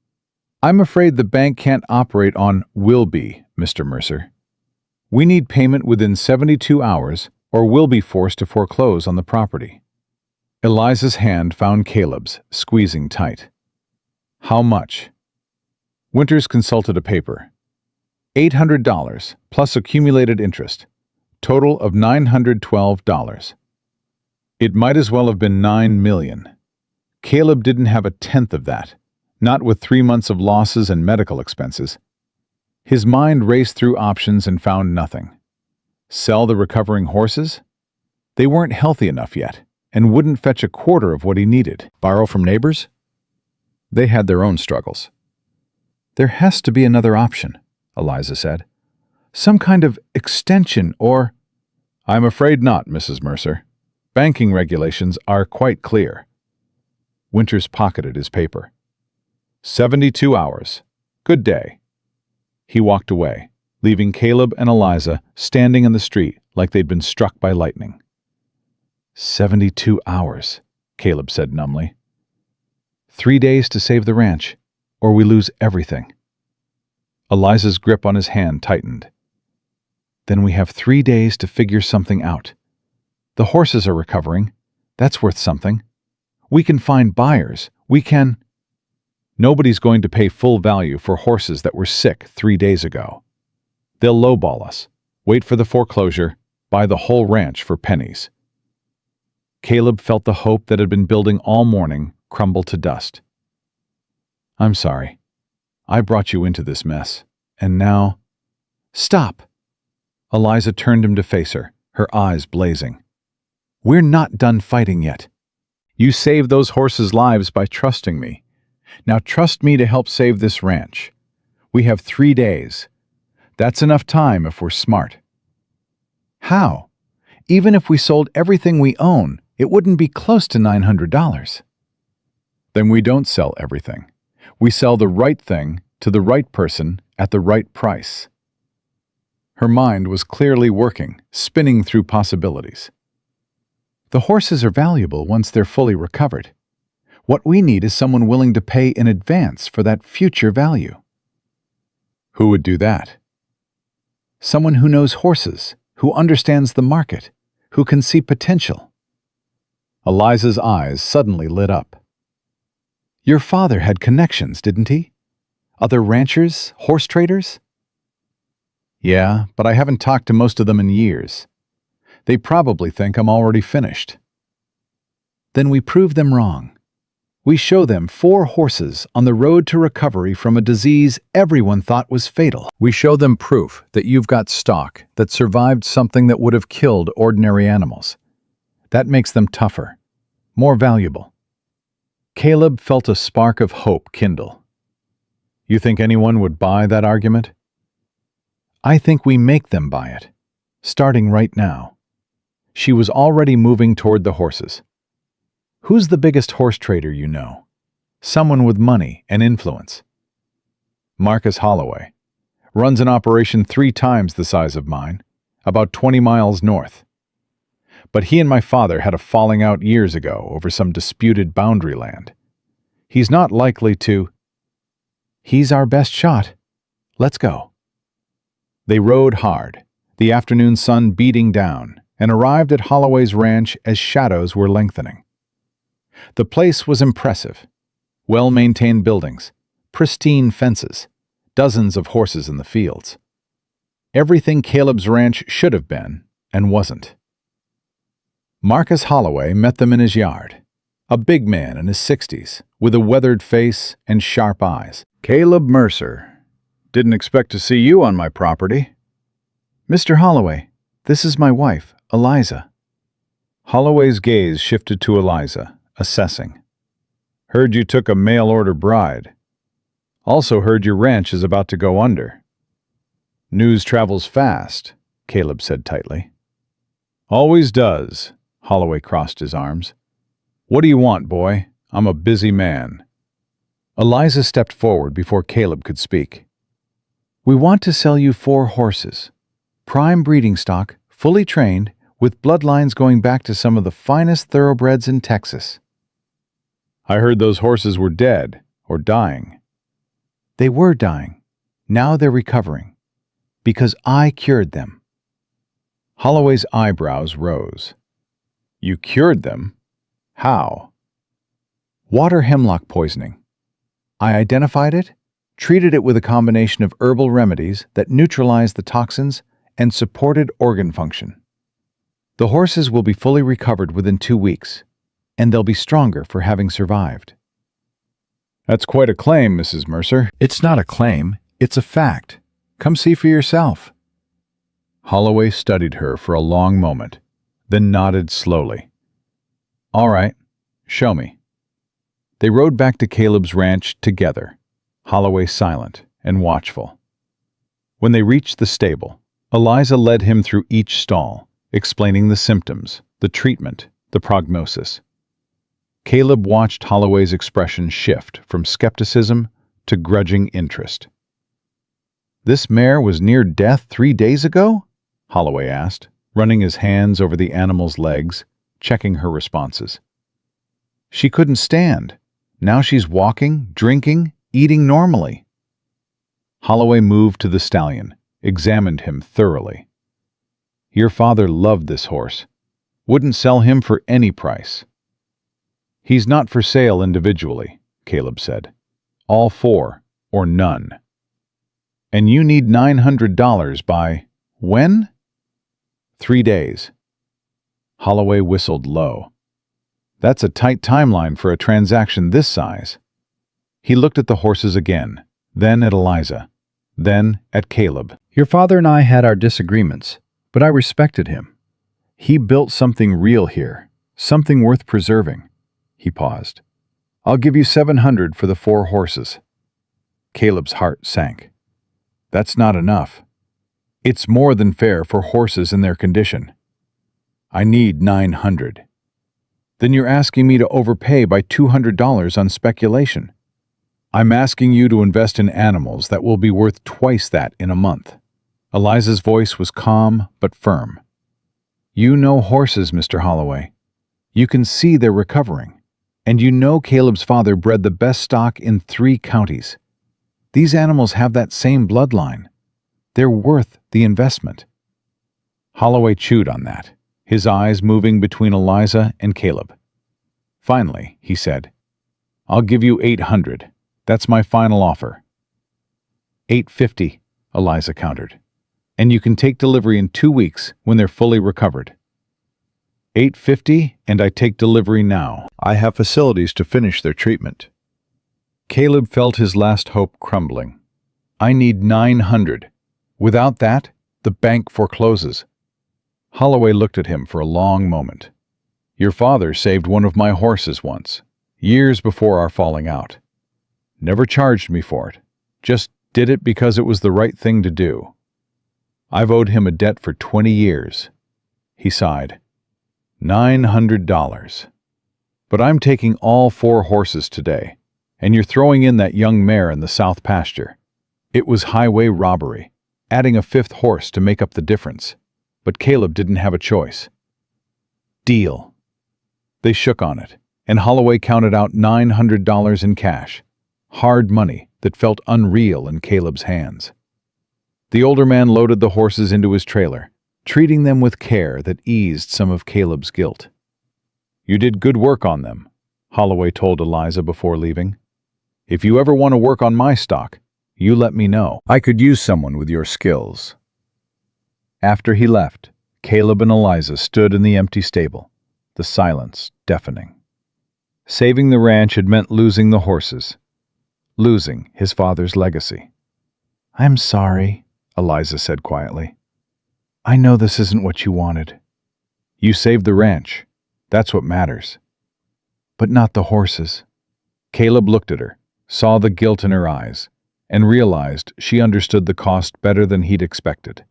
I'm afraid the bank can't operate on will be, Mr. Mercer. We need payment within 72 hours or we'll be forced to foreclose on the property. Eliza's hand found Caleb's, squeezing tight. How much? Winters consulted a paper. $800 plus accumulated interest. Total of $912. It might as well have been $9 million. Caleb didn't have a tenth of that. Not with 3 months of losses and medical expenses. His mind raced through options and found nothing. Sell the recovering horses? They weren't healthy enough yet, and wouldn't fetch a quarter of what he needed. Borrow from neighbors? They had their own struggles. There has to be another option, Eliza said. Some kind of extension or... I'm afraid not, Mrs. Mercer. Banking regulations are quite clear. Winters pocketed his paper. 72 hours. Good day. He walked away, leaving Caleb and Eliza standing in the street like they'd been struck by lightning. 72 hours, Caleb said numbly. 3 days to save the ranch, or we lose everything. Eliza's grip on his hand tightened. Then we have 3 days to figure something out. The horses are recovering. That's worth something. We can find buyers. We can... Nobody's going to pay full value for horses that were sick 3 days ago. They'll lowball us, wait for the foreclosure, buy the whole ranch for pennies. Caleb felt the hope that had been building all morning crumble to dust. I'm sorry. I brought you into this mess, and now... Stop! Eliza turned him to face her, her eyes blazing. We're not done fighting yet. You saved those horses' lives by trusting me. Now trust me to help save this ranch. We have 3 days. That's enough time if we're smart. How? Even if we sold everything we own, it wouldn't be close to $900. Then we don't sell everything. We sell the right thing to the right person at the right price. Her mind was clearly working, spinning through possibilities. The horses are valuable once they're fully recovered. What we need is someone willing to pay in advance for that future value. Who would do that? Someone who knows horses, who understands the market, who can see potential. Eliza's eyes suddenly lit up. Your father had connections, didn't he? Other ranchers, horse traders? Yeah, but I haven't talked to most of them in years. They probably think I'm already finished. Then we prove them wrong. We show them 4 horses on the road to recovery from a disease everyone thought was fatal. We show them proof that you've got stock that survived something that would have killed ordinary animals. That makes them tougher, more valuable. Caleb felt a spark of hope kindle. You think anyone would buy that argument? I think we make them buy it, starting right now. She was already moving toward the horses. Who's the biggest horse trader you know? Someone with money and influence. Marcus Holloway. Runs an operation 3 times the size of mine, about 20 miles north. But he and my father had a falling out years ago over some disputed boundary land. He's not likely to... He's our best shot. Let's go. They rode hard, the afternoon sun beating down, and arrived at Holloway's ranch as shadows were lengthening. The place was impressive. Well-maintained buildings, pristine fences, dozens of horses in the fields. Everything Caleb's ranch should have been, and wasn't. Marcus Holloway met them in his yard, a big man in his 60s, with a weathered face and sharp eyes. Caleb Mercer. Didn't expect to see you on my property. Mr. Holloway, this is my wife, Eliza. Holloway's gaze shifted to Eliza, assessing. Heard you took a mail-order bride. Also heard your ranch is about to go under. News travels fast, Caleb said tightly. Always does, Holloway crossed his arms. What do you want, boy? I'm a busy man. Eliza stepped forward before Caleb could speak. We want to sell you 4 horses. Prime breeding stock, fully trained, with bloodlines going back to some of the finest thoroughbreds in Texas. I heard those horses were dead, or dying. They were dying. Now they're recovering. Because I cured them. Holloway's eyebrows rose. You cured them? How? Water hemlock poisoning. I identified it, treated it with a combination of herbal remedies that neutralized the toxins and supported organ function. The horses will be fully recovered within 2 weeks, and they'll be stronger for having survived. That's quite a claim, Mrs. Mercer. It's not a claim, it's a fact. Come see for yourself. Holloway studied her for a long moment, then nodded slowly. All right, show me. They rode back to Caleb's ranch together, Holloway silent and watchful. When they reached the stable, Eliza led him through each stall, explaining the symptoms, the treatment, the prognosis. Caleb watched Holloway's expression shift from skepticism to grudging interest. "This mare was near death 3 days ago?" Holloway asked, running his hands over the animal's legs, checking her responses. "She couldn't stand. Now she's walking, drinking, eating normally." Holloway moved to the stallion, examined him thoroughly. "Your father loved this horse. Wouldn't sell him for any price." "He's not for sale individually," Caleb said. "All 4, or none. And you need $900 by when?" 3 days. Holloway whistled low. "That's a tight timeline for a transaction this size." He looked at the horses again, then at Eliza, then at Caleb. "Your father and I had our disagreements, but I respected him. He built something real here, something worth preserving." He paused. "I'll give you $700 for the 4 horses." Caleb's heart sank. "That's not enough. It's more than fair for horses in their condition. I need $900. "Then you're asking me to overpay by $200 on speculation." "I'm asking you to invest in animals that will be worth twice that in a month." Eliza's voice was calm but firm. "You know horses, Mr. Holloway. You can see they're recovering. And you know Caleb's father bred the best stock in 3 counties. These animals have that same bloodline. They're worth the investment." Holloway chewed on that, his eyes moving between Eliza and Caleb. Finally, he said, "I'll give you $800. That's my final offer." $850, Eliza countered. "And you can take delivery in 2 weeks when they're fully recovered." $850, and I take delivery now. I have facilities to finish their treatment." Caleb felt his last hope crumbling. "I need $900. Without that, the bank forecloses." Holloway looked at him for a long moment. "Your father saved one of my horses once, years before our falling out. Never charged me for it, just did it because it was the right thing to do. I've owed him a debt for 20 years. He sighed. $900. But I'm taking all 4 horses today, and you're throwing in that young mare in the south pasture. It was highway robbery, adding a 5th horse to make up the difference. But Caleb didn't have a choice. Deal. They shook on it, and Holloway counted out $900 in cash, hard money that felt unreal in Caleb's hands. The older man loaded the horses into his trailer, treating them with care that eased some of Caleb's guilt. "You did good work on them," Holloway told Eliza before leaving. "If you ever want to work on my stock, you let me know. I could use someone with your skills." After he left, Caleb and Eliza stood in the empty stable, the silence deafening. Saving the ranch had meant losing the horses, losing his father's legacy. "I'm sorry," Eliza said quietly. "I know this isn't what you wanted." "You saved the ranch. That's what matters." "But not the horses." Caleb looked at her, saw the guilt in her eyes, and realized she understood the cost better than he'd expected.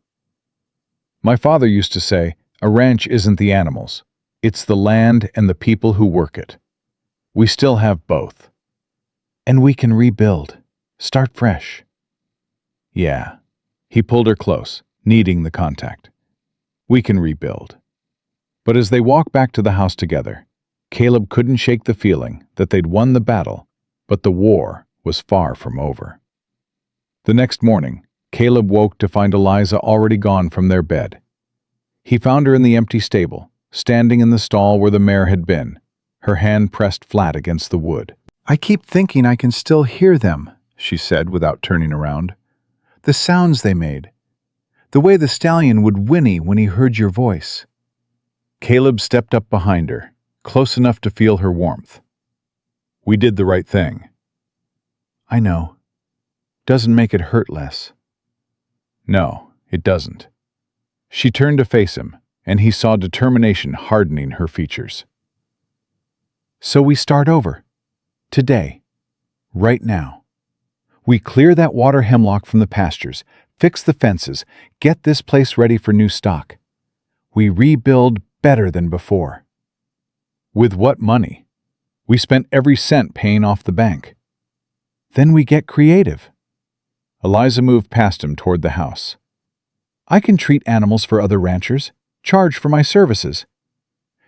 "My father used to say, a ranch isn't the animals. It's the land and the people who work it. We still have both. And we can rebuild. Start fresh." "Yeah." He pulled her close, needing the contact. "We can rebuild." But as they walked back to the house together, Caleb couldn't shake the feeling that they'd won the battle, but the war was far from over. The next morning, Caleb woke to find Eliza already gone from their bed. He found her in the empty stable, standing in the stall where the mare had been, her hand pressed flat against the wood. "I keep thinking I can still hear them," she said without turning around. "The sounds they made. The way the stallion would whinny when he heard your voice." Caleb stepped up behind her, close enough to feel her warmth. "We did the right thing." "I know. Doesn't make it hurt less." "No, it doesn't." She turned to face him, and he saw determination hardening her features. "So we start over. Today. Right now. We clear that water hemlock from the pastures, fix the fences, get this place ready for new stock. We rebuild better than before. With what money? We spent every cent paying off the bank. Then we get creative. Eliza moved past him toward the house. I can treat animals for other ranchers, charge for my services.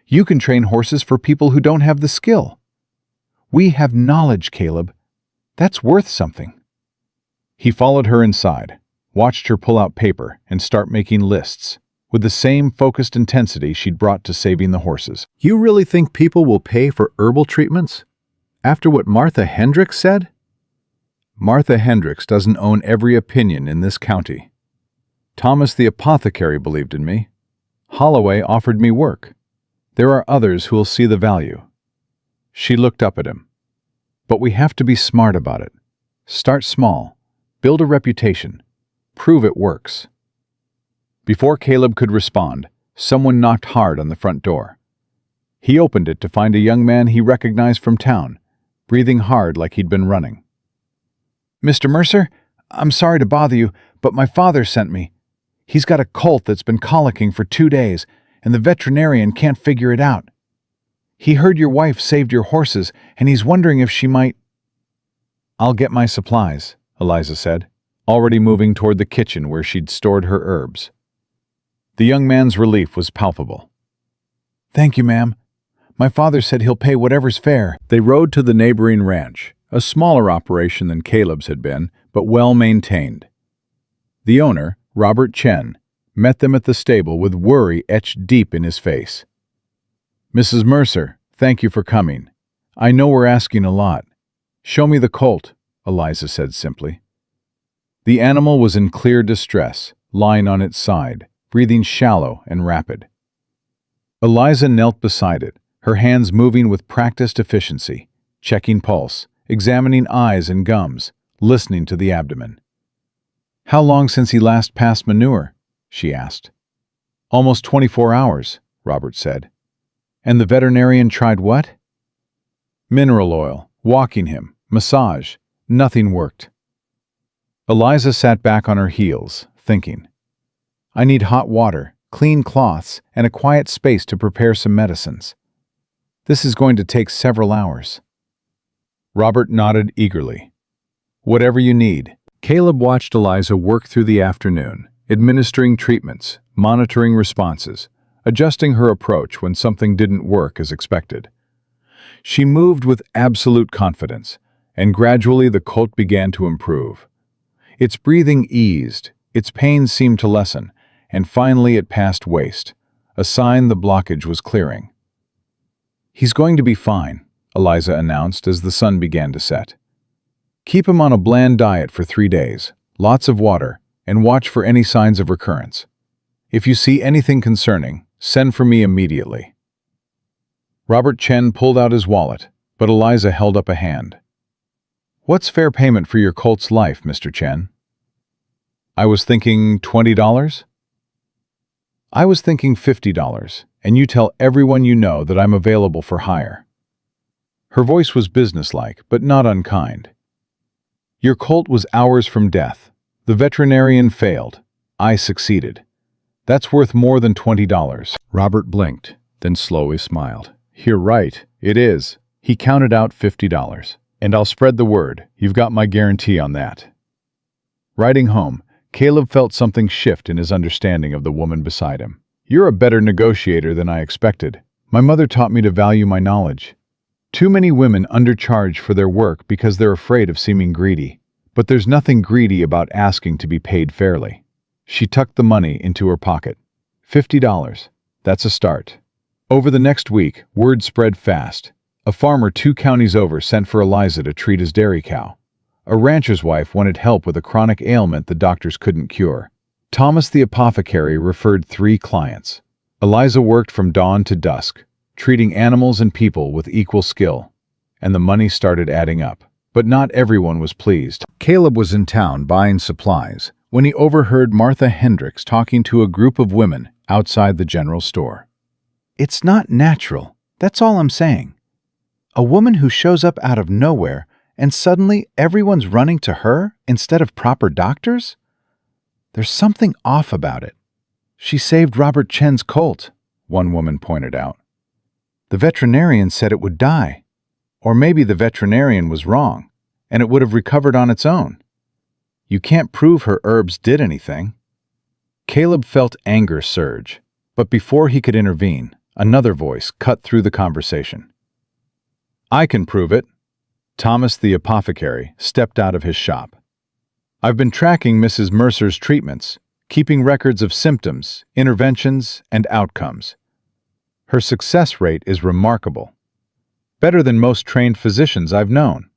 You can train horses for people who don't have the skill. We have knowledge, Caleb. That's worth something. He followed her inside, watched her pull out paper and start making lists, with the same focused intensity she'd brought to saving the horses. You really think people will pay for herbal treatments? After what Martha Hendricks said? Martha Hendricks doesn't own every opinion in this county. Thomas the apothecary believed in me. Holloway offered me work. There are others who will see the value. She looked up at him. But we have to be smart about it. Start small. Build a reputation. Prove it works. Before Caleb could respond, someone knocked hard on the front door. He opened it to find a young man he recognized from town, breathing hard like he'd been running. Mr. Mercer, I'm sorry to bother you, but my father sent me. He's got a colt that's been colicking for 2 days, and the veterinarian can't figure it out. He heard your wife saved your horses, and he's wondering if she might— I'll get my supplies, Eliza said, already moving toward the kitchen where she'd stored her herbs. The young man's relief was palpable. Thank you, ma'am. My father said he'll pay whatever's fair. They rode to the neighboring ranch, a smaller operation than Caleb's had been, but well-maintained. The owner, Robert Chen, met them at the stable with worry etched deep in his face. Mrs. Mercer, thank you for coming. I know we're asking a lot. Show me the colt, Eliza said simply. The animal was in clear distress, lying on its side, breathing shallow and rapid. Eliza knelt beside it, her hands moving with practiced efficiency, checking pulse, examining eyes and gums, listening to the abdomen. How long since he last passed manure? She asked. Almost 24 hours, Robert said. And the veterinarian tried what? Mineral oil, walking him, massage. Nothing worked. Eliza sat back on her heels, thinking. I need hot water, clean cloths, and a quiet space to prepare some medicines. This is going to take several hours. Robert nodded eagerly. Whatever you need. Caleb watched Eliza work through the afternoon, administering treatments, monitoring responses, adjusting her approach when something didn't work as expected. She moved with absolute confidence, and gradually the colt began to improve. Its breathing eased, its pain seemed to lessen, and finally it passed waste, a sign the blockage was clearing. He's going to be fine, Eliza announced as the sun began to set. Keep him on a bland diet for 3 days, lots of water, and watch for any signs of recurrence. If you see anything concerning, send for me immediately. Robert Chen pulled out his wallet, but Eliza held up a hand. What's fair payment for your colt's life, Mr. Chen? I was thinking $20? I was thinking $50, and you tell everyone you know that I'm available for hire. Her voice was businesslike, but not unkind. Your colt was hours from death. The veterinarian failed. I succeeded. That's worth more than $20. Robert blinked, then slowly smiled. You're right, it is. He counted out $50. And I'll spread the word. You've got my guarantee on that. Riding home, Caleb felt something shift in his understanding of the woman beside him. You're a better negotiator than I expected. My mother taught me to value my knowledge. Too many women undercharge for their work because they're afraid of seeming greedy. But there's nothing greedy about asking to be paid fairly. She tucked the money into her pocket. $50. That's a start. Over the next week, word spread fast. A farmer 2 counties over sent for Eliza to treat his dairy cow. A rancher's wife wanted help with a chronic ailment the doctors couldn't cure. Thomas the apothecary referred 3 clients. Eliza worked from dawn to dusk, treating animals and people with equal skill, and the money started adding up. But not everyone was pleased. Caleb was in town buying supplies when he overheard Martha Hendricks talking to a group of women outside the general store. It's not natural, that's all I'm saying. A woman who shows up out of nowhere and suddenly everyone's running to her instead of proper doctors? There's something off about it. She saved Robert Chen's colt, one woman pointed out. The veterinarian said it would die. Or maybe the veterinarian was wrong, and it would have recovered on its own. You can't prove her herbs did anything. Caleb felt anger surge, but before he could intervene, another voice cut through the conversation. I can prove it. Thomas the apothecary stepped out of his shop. I've been tracking Mrs. Mercer's treatments, keeping records of symptoms, interventions, and outcomes. Her success rate is remarkable. Better than most trained physicians I've known.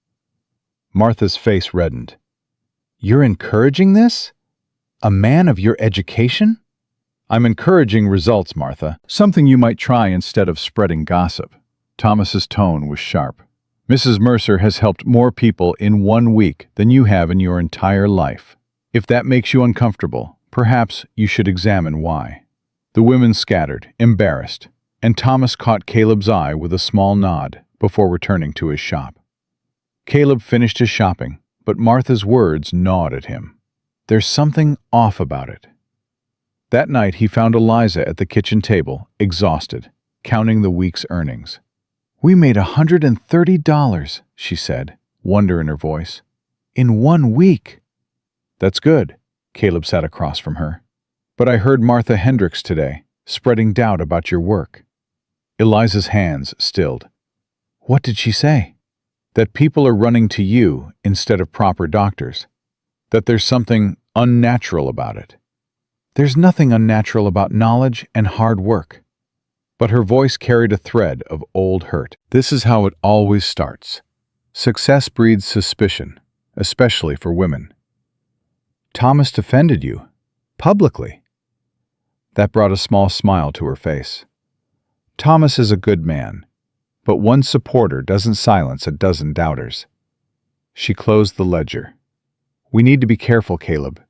Martha's face reddened. You're encouraging this? A man of your education? I'm encouraging results, Martha. Something you might try instead of spreading gossip. Thomas's tone was sharp. Mrs. Mercer has helped more people in 1 week than you have in your entire life. If that makes you uncomfortable, perhaps you should examine why. The women scattered, embarrassed, and Thomas caught Caleb's eye with a small nod before returning to his shop. Caleb finished his shopping, but Martha's words gnawed at him. There's something off about it. That night he found Eliza at the kitchen table, exhausted, counting the week's earnings. We made $130, she said, wonder in her voice. In 1 week. That's good, Caleb sat across from her. But I heard Martha Hendricks today, spreading doubt about your work. Eliza's hands stilled. What did she say? That people are running to you instead of proper doctors. That there's something unnatural about it. There's nothing unnatural about knowledge and hard work. But her voice carried a thread of old hurt. This is how it always starts. Success breeds suspicion, especially for women. Thomas defended you, publicly. That brought a small smile to her face. Thomas is a good man, but one supporter doesn't silence a dozen doubters. She closed the ledger. We need to be careful, Caleb.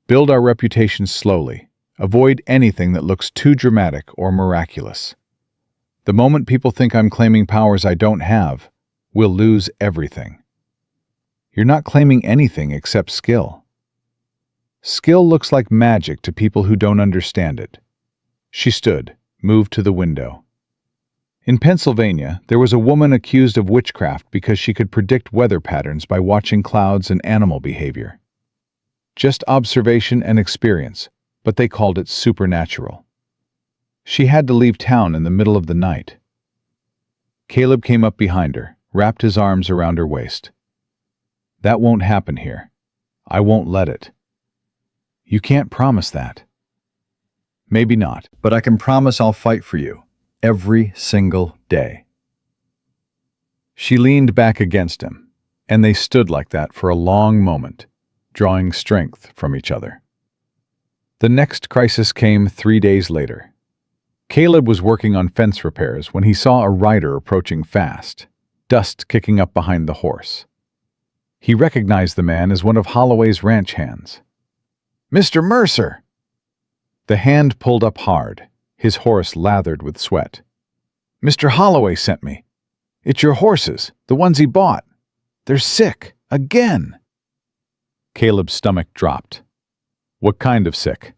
Build our reputation slowly. Avoid anything that looks too dramatic or miraculous. The moment people think I'm claiming powers I don't have, we'll lose everything. You're not claiming anything except skill. Skill looks like magic to people who don't understand it. She stood, moved to the window. In Pennsylvania, there was a woman accused of witchcraft because she could predict weather patterns by watching clouds and animal behavior. Just observation and experience, but they called it supernatural. She had to leave town in the middle of the night. Caleb came up behind her, wrapped his arms around her waist. That won't happen here. I won't let it. You can't promise that. Maybe not, But I can promise I'll fight for you, every single day. She leaned back against him, and they stood like that for a long moment, drawing strength from each other. The next crisis came 3 days later. Caleb was working on fence repairs when he saw a rider approaching fast, dust kicking up behind the horse. He recognized the man as one of Holloway's ranch hands. Mr. Mercer! The hand pulled up hard, his horse lathered with sweat. Mr. Holloway sent me. It's your horses, the ones he bought. They're sick, again. Caleb's stomach dropped. What kind of sick?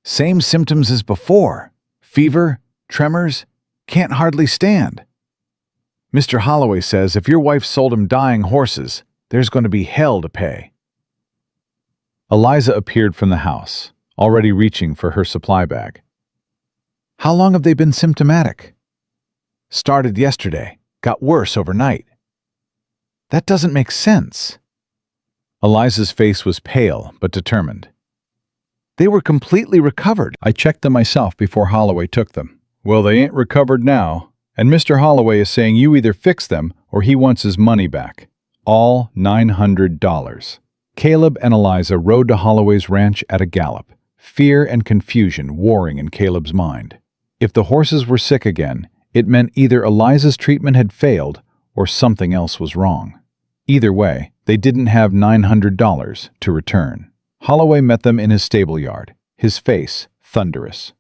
Same symptoms as before. Fever, tremors, can't hardly stand. Mr. Holloway says if your wife sold him dying horses, there's going to be hell to pay. Eliza appeared from the house, already reaching for her supply bag. How long have they been symptomatic? Started yesterday, got worse overnight. That doesn't make sense. Eliza's face was pale but determined. They were completely recovered. I checked them myself before Holloway took them. Well, they ain't recovered now, and Mr. Holloway is saying you either fix them or he wants his money back. All $900. Caleb and Eliza rode to Holloway's ranch at a gallop, fear and confusion warring in Caleb's mind. If the horses were sick again, it meant either Eliza's treatment had failed or something else was wrong. Either way, they didn't have $900 to return. Holloway met them in his stable yard, his face thunderous.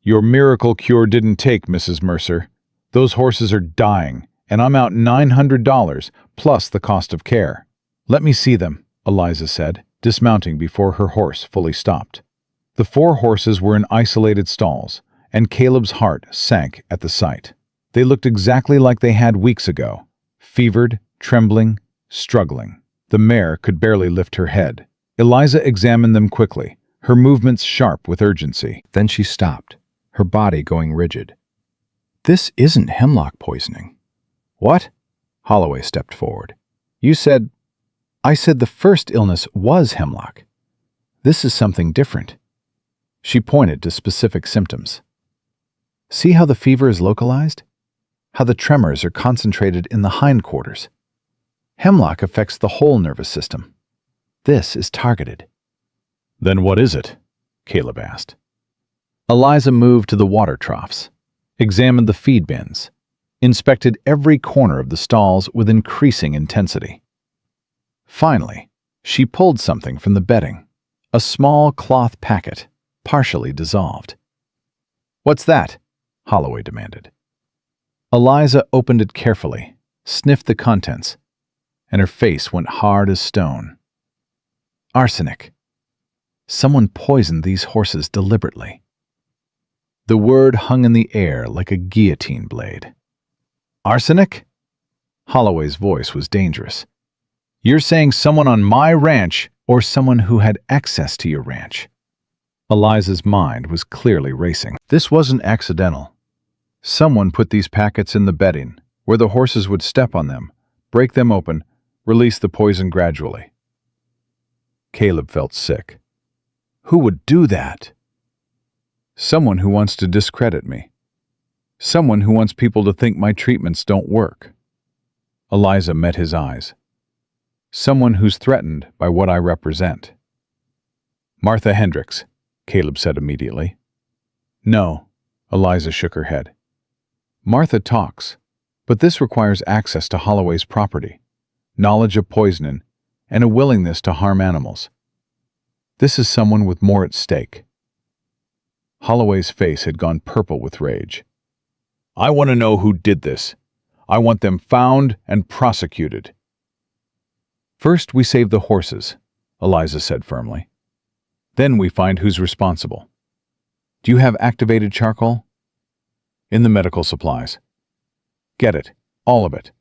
Your miracle cure didn't take, Mrs. Mercer. Those horses are dying, and I'm out $900 plus the cost of care. Let me see them, Eliza said, dismounting before her horse fully stopped. The 4 horses were in isolated stalls, and Caleb's heart sank at the sight. They looked exactly like they had weeks ago, fevered, trembling, struggling. The mare could barely lift her head. Eliza examined them quickly, her movements sharp with urgency. Then she stopped, her body going rigid. This isn't hemlock poisoning. What? Holloway stepped forward. You said... I said the first illness was hemlock. This is something different. She pointed to specific symptoms. See how the fever is localized? How the tremors are concentrated in the hindquarters. Hemlock affects the whole nervous system. This is targeted. Then what is it? Caleb asked. Eliza moved to the water troughs, examined the feed bins, inspected every corner of the stalls with increasing intensity. Finally, she pulled something from the bedding, a small cloth packet, partially dissolved. "What's that?" Holloway demanded. Eliza opened it carefully, sniffed the contents, and her face went hard as stone. Arsenic. Someone poisoned these horses deliberately. The word hung in the air like a guillotine blade. Arsenic? Holloway's voice was dangerous. You're saying someone on my ranch or someone who had access to your ranch? Eliza's mind was clearly racing. This wasn't accidental. Someone put these packets in the bedding, where the horses would step on them, break them open, release the poison gradually. Caleb felt sick. Who would do that? Someone who wants to discredit me. Someone who wants people to think my treatments don't work. Eliza met his eyes. Someone who's threatened by what I represent. Martha Hendricks, Caleb said immediately. No, Eliza shook her head. Martha talks, but this requires access to Holloway's property, knowledge of poisoning, and a willingness to harm animals. This is someone with more at stake. Holloway's face had gone purple with rage. I want to know who did this. I want them found and prosecuted. First, we save the horses, Eliza said firmly. Then we find who's responsible. Do you have activated charcoal? In the medical supplies. Get it, all of it.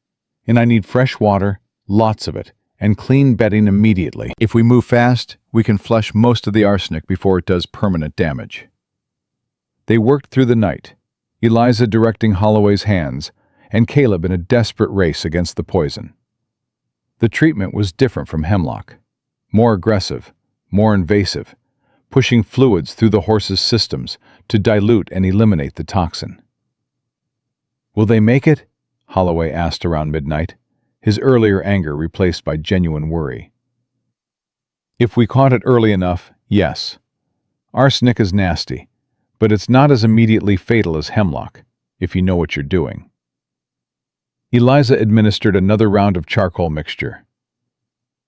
And I need fresh water, lots of it, and clean bedding immediately. If we move fast, we can flush most of the arsenic before it does permanent damage. They worked through the night, Eliza directing Holloway's hands, and Caleb in a desperate race against the poison. The treatment was different from hemlock, more aggressive, more invasive, pushing fluids through the horses' systems to dilute and eliminate the toxin. Will they make it? Holloway asked around midnight, his earlier anger replaced by genuine worry. If we caught it early enough, yes. Arsenic is nasty, but it's not as immediately fatal as hemlock, if you know what you're doing. Eliza administered another round of charcoal mixture.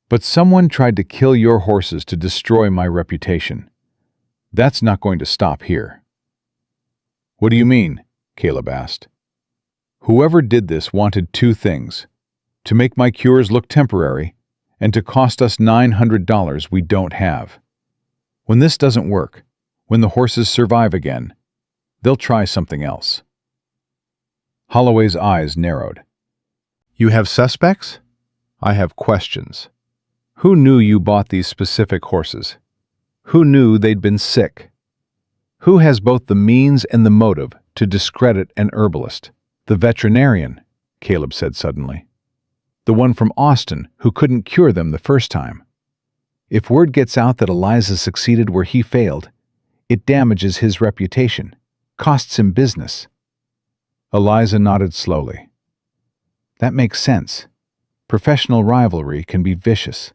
But someone tried to kill your horses to destroy my reputation. That's not going to stop here. What do you mean? Caleb asked. Whoever did this wanted 2 things: to make my cures look temporary and to cost us $900 we don't have. When this doesn't work, when the horses survive again, they'll try something else. Holloway's eyes narrowed. You have suspects? I have questions. Who knew you bought these specific horses? Who knew they'd been sick? Who has both the means and the motive to discredit an herbalist? The veterinarian, Caleb said suddenly. The one from Austin who couldn't cure them the first time. If word gets out that Eliza succeeded where he failed, it damages his reputation, costs him business. Eliza nodded slowly. That makes sense. Professional rivalry can be vicious.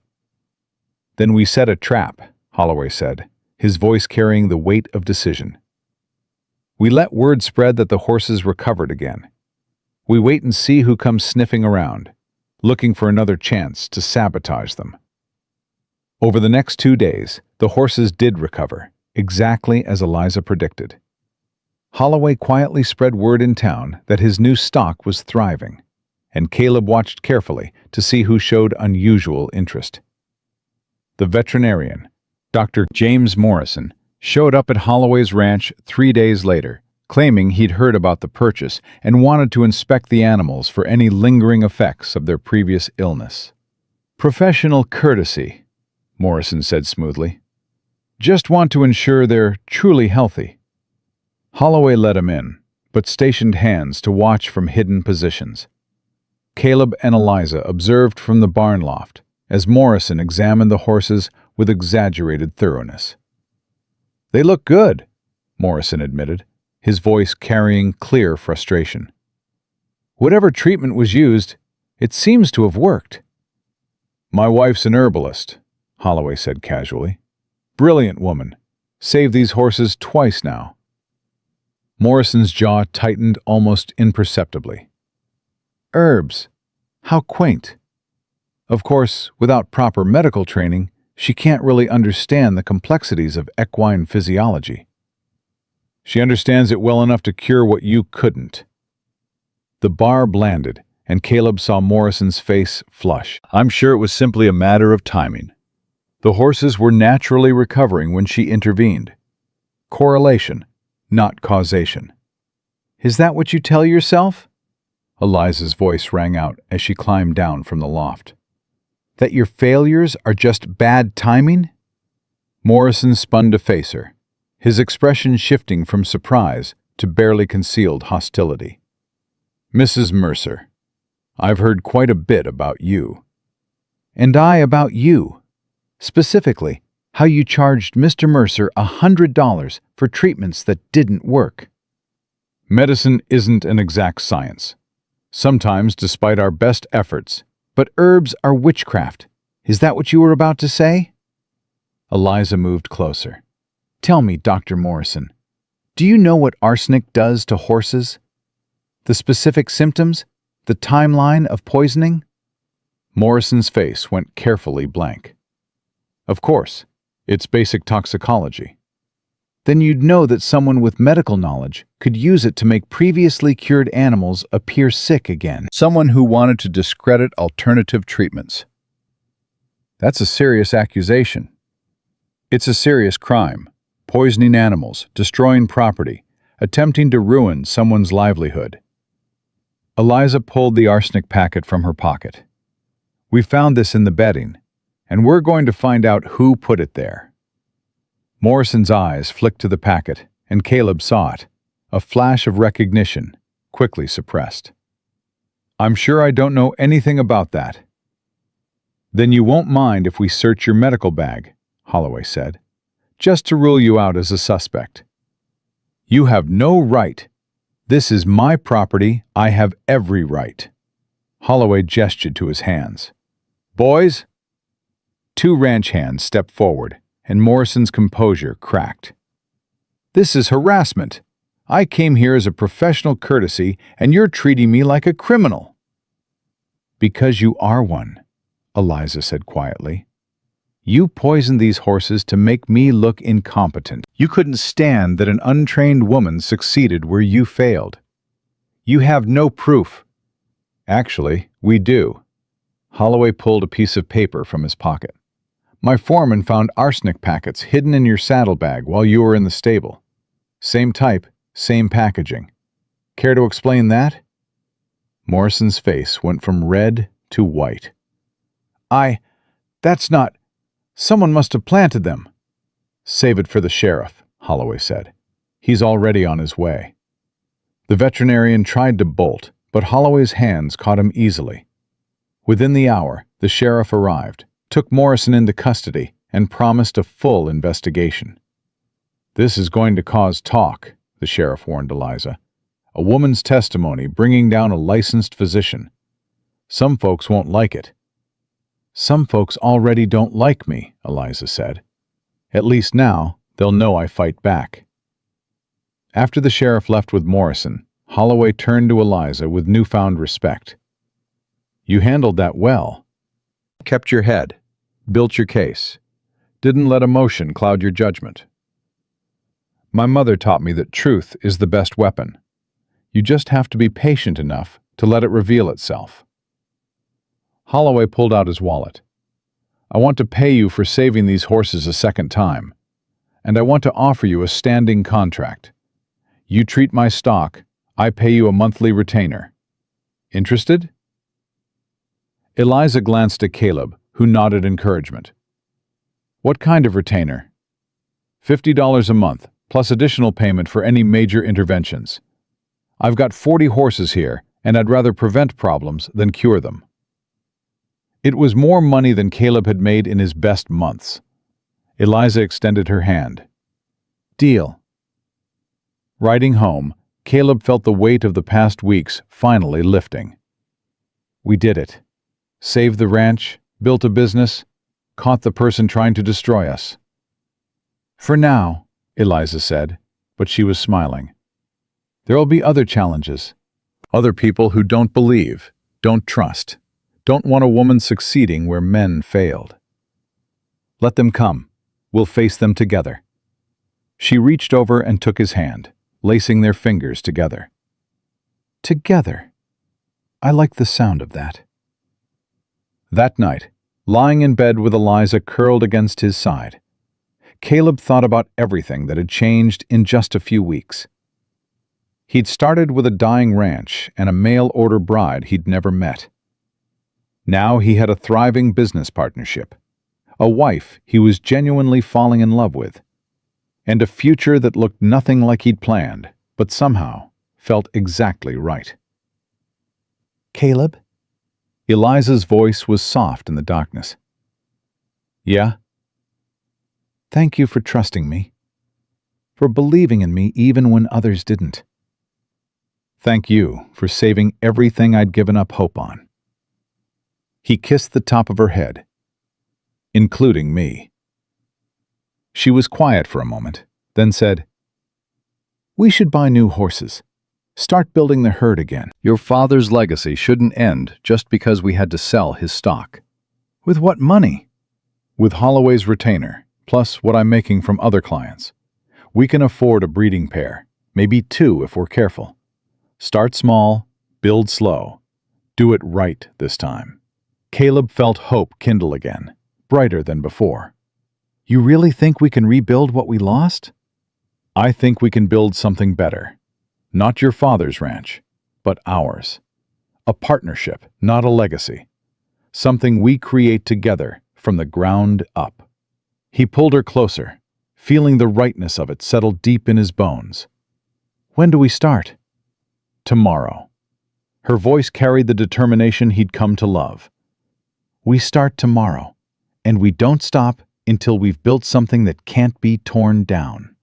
Then we set a trap, Holloway said, his voice carrying the weight of decision. We let word spread that the horses recovered again. We wait and see who comes sniffing around, looking for another chance to sabotage them. Over the next 2 days, the horses did recover, exactly as Eliza predicted. Holloway quietly spread word in town that his new stock was thriving, and Caleb watched carefully to see who showed unusual interest. The veterinarian, Dr. James Morrison, showed up at Holloway's ranch 3 days later, claiming he'd heard about the purchase and wanted to inspect the animals for any lingering effects of their previous illness. "Professional courtesy," Morrison said smoothly. "Just want to ensure they're truly healthy." Holloway let him in, but stationed hands to watch from hidden positions. Caleb and Eliza observed from the barn loft as Morrison examined the horses with exaggerated thoroughness. "They look good," Morrison admitted, his voice carrying clear frustration. "Whatever treatment was used, it seems to have worked." "My wife's an herbalist," Holloway said casually. "Brilliant woman. Saved these horses twice now." Morrison's jaw tightened almost imperceptibly. "Herbs. How quaint." Of course, without proper medical training, she can't really understand the complexities of equine physiology. "She understands it well enough to cure what you couldn't." The barb landed, and Caleb saw Morrison's face flush. "I'm sure it was simply a matter of timing. The horses were naturally recovering when she intervened. Correlation, not causation." "Is that what you tell yourself?" Eliza's voice rang out as she climbed down from the loft. "That your failures are just bad timing?" Morrison spun to face her, his expression shifting from surprise to barely concealed hostility. "Mrs. Mercer, I've heard quite a bit about you." "And I about you. Specifically, how you charged Mr. Mercer $100 for treatments that didn't work." "Medicine isn't an exact science. Sometimes, despite our best efforts." "But herbs are witchcraft. Is that what you were about to say?" Eliza moved closer. "Tell me, Dr. Morrison, do you know what arsenic does to horses? The specific symptoms? The timeline of poisoning?" Morrison's face went carefully blank. "Of course, it's basic toxicology." "Then you'd know that someone with medical knowledge could use it to make previously cured animals appear sick again." Someone who wanted to discredit alternative treatments. That's a serious accusation. It's a serious crime. Poisoning animals, destroying property, attempting to ruin someone's livelihood. Eliza pulled the arsenic packet from her pocket. "We found this in the bedding, and we're going to find out who put it there." Morrison's eyes flicked to the packet, and Caleb saw it, a flash of recognition, quickly suppressed. "I'm sure I don't know anything about that." "Then you won't mind if we search your medical bag," Holloway said, "just to rule you out as a suspect." "You have no right. This is my property. I have every right." Holloway gestured to his hands. "Boys!" 2 ranch hands stepped forward, and Morrison's composure cracked. "This is harassment. I came here as a professional courtesy, and you're treating me like a criminal." "Because you are one," Eliza said quietly. "You poisoned these horses to make me look incompetent. You couldn't stand that an untrained woman succeeded where you failed. You have no proof." "Actually, we do." Holloway pulled a piece of paper from his pocket. "My foreman found arsenic packets hidden in your saddlebag while you were in the stable. Same type, same packaging. Care to explain that?" Morrison's face went from red to white. That's not... Someone must have planted them." "Save it for the sheriff," Holloway said. "He's already on his way." The veterinarian tried to bolt, but Holloway's hands caught him easily. Within the hour, the sheriff arrived, took Morrison into custody, and promised a full investigation. "This is going to cause talk," the sheriff warned Eliza. "A woman's testimony bringing down a licensed physician. Some folks won't like it." "Some folks already don't like me," Eliza said. "At least now, they'll know I fight back." After the sheriff left with Morrison, Holloway turned to Eliza with newfound respect. "You handled that well. Kept your head, built your case, didn't let emotion cloud your judgment. My mother taught me that truth is the best weapon. You just have to be patient enough to let it reveal itself." Holloway pulled out his wallet. "I want to pay you for saving these horses a second time. and I want to offer you a standing contract. You treat my stock, I pay you a monthly retainer. Interested?" Eliza glanced at Caleb, who nodded encouragement. "What kind of retainer?" $50 a month, plus additional payment for any major interventions. I've got 40 horses here, and I'd rather prevent problems than cure them." It was more money than Caleb had made in his best months. Eliza extended her hand. "Deal." Riding home, Caleb felt the weight of the past weeks finally lifting. "We did it. Saved the ranch, built a business, caught the person trying to destroy us." "For now," Eliza said, but she was smiling. "There'll be other challenges. Other people who don't believe, don't trust, don't want a woman succeeding where men failed. Let them come. We'll face them together." She reached over and took his hand, lacing their fingers together. Together. I like the sound of that. That night, lying in bed with Eliza curled against his side, Caleb thought about everything that had changed in just a few weeks. He'd started with a dying ranch and a mail-order bride he'd never met. Now he had a thriving business partnership, a wife he was genuinely falling in love with, and a future that looked nothing like he'd planned, but somehow felt exactly right. "Caleb?" Eliza's voice was soft in the darkness. "Yeah?" "Thank you for trusting me, for believing in me even when others didn't. Thank you for saving everything I'd given up hope on." He kissed the top of her head, including me. She was quiet for a moment, then said, "We should buy new horses. Start building the herd again. Your father's legacy shouldn't end just because we had to sell his stock." "With what money?" "With Holloway's retainer, plus what I'm making from other clients. We can afford a breeding pair, maybe 2 if we're careful. Start small, build slow. Do it right this time." Caleb felt hope kindle again, brighter than before. "You really think we can rebuild what we lost?" "I think we can build something better. Not your father's ranch, but ours. A partnership, not a legacy. Something we create together from the ground up." He pulled her closer, feeling the rightness of it settle deep in his bones. "When do we start?" "Tomorrow." Her voice carried the determination he'd come to love. "We start tomorrow, and we don't stop until we've built something that can't be torn down."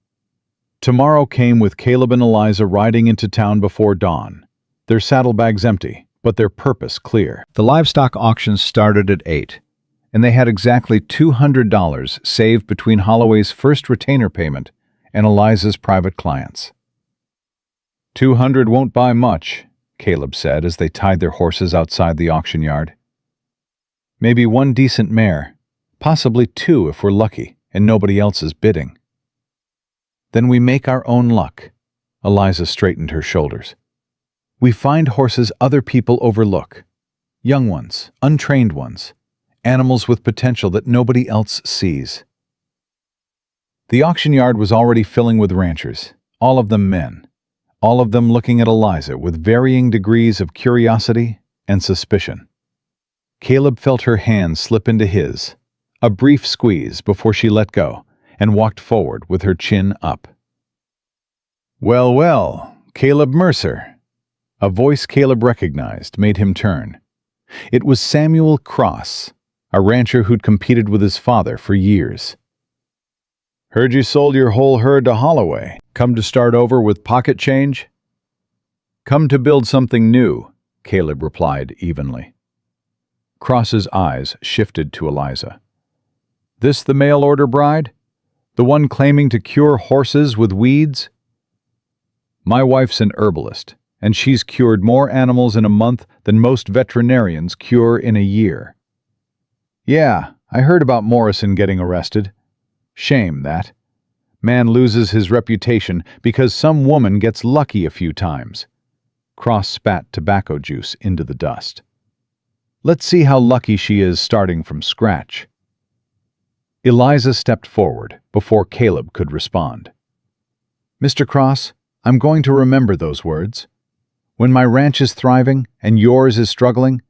Tomorrow came with Caleb and Eliza riding into town before dawn, their saddlebags empty, but their purpose clear. The livestock auction started at 8, and they had exactly $200 saved between Holloway's first retainer payment and Eliza's private clients. "200 won't buy much," Caleb said as they tied their horses outside the auction yard. "Maybe 1 decent mare, possibly 2 if we're lucky and nobody else is bidding." "Then we make our own luck." Eliza straightened her shoulders. "We find horses other people overlook. Young ones, untrained ones, animals with potential that nobody else sees." The auction yard was already filling with ranchers, all of them men, all of them looking at Eliza with varying degrees of curiosity and suspicion. Caleb felt her hand slip into his, a brief squeeze before she let go and walked forward with her chin up. "Well, well, Caleb Mercer." A voice Caleb recognized made him turn. It was Samuel Cross, a rancher who'd competed with his father for years. "Heard you sold your whole herd to Holloway. Come to start over with pocket change?" "Come to build something new," Caleb replied evenly. Cross's eyes shifted to Eliza. "This the mail-order bride? The one claiming to cure horses with weeds?" "My wife's an herbalist, and she's cured more animals in a month than most veterinarians cure in a year." "Yeah, I heard about Morrison getting arrested. Shame, that. Man loses his reputation because some woman gets lucky a few times." Cross spat tobacco juice into the dust. "Let's see how lucky she is starting from scratch." Eliza stepped forward before Caleb could respond. Mr. Cross, I'm going to remember those words. When my ranch is thriving and yours is struggling,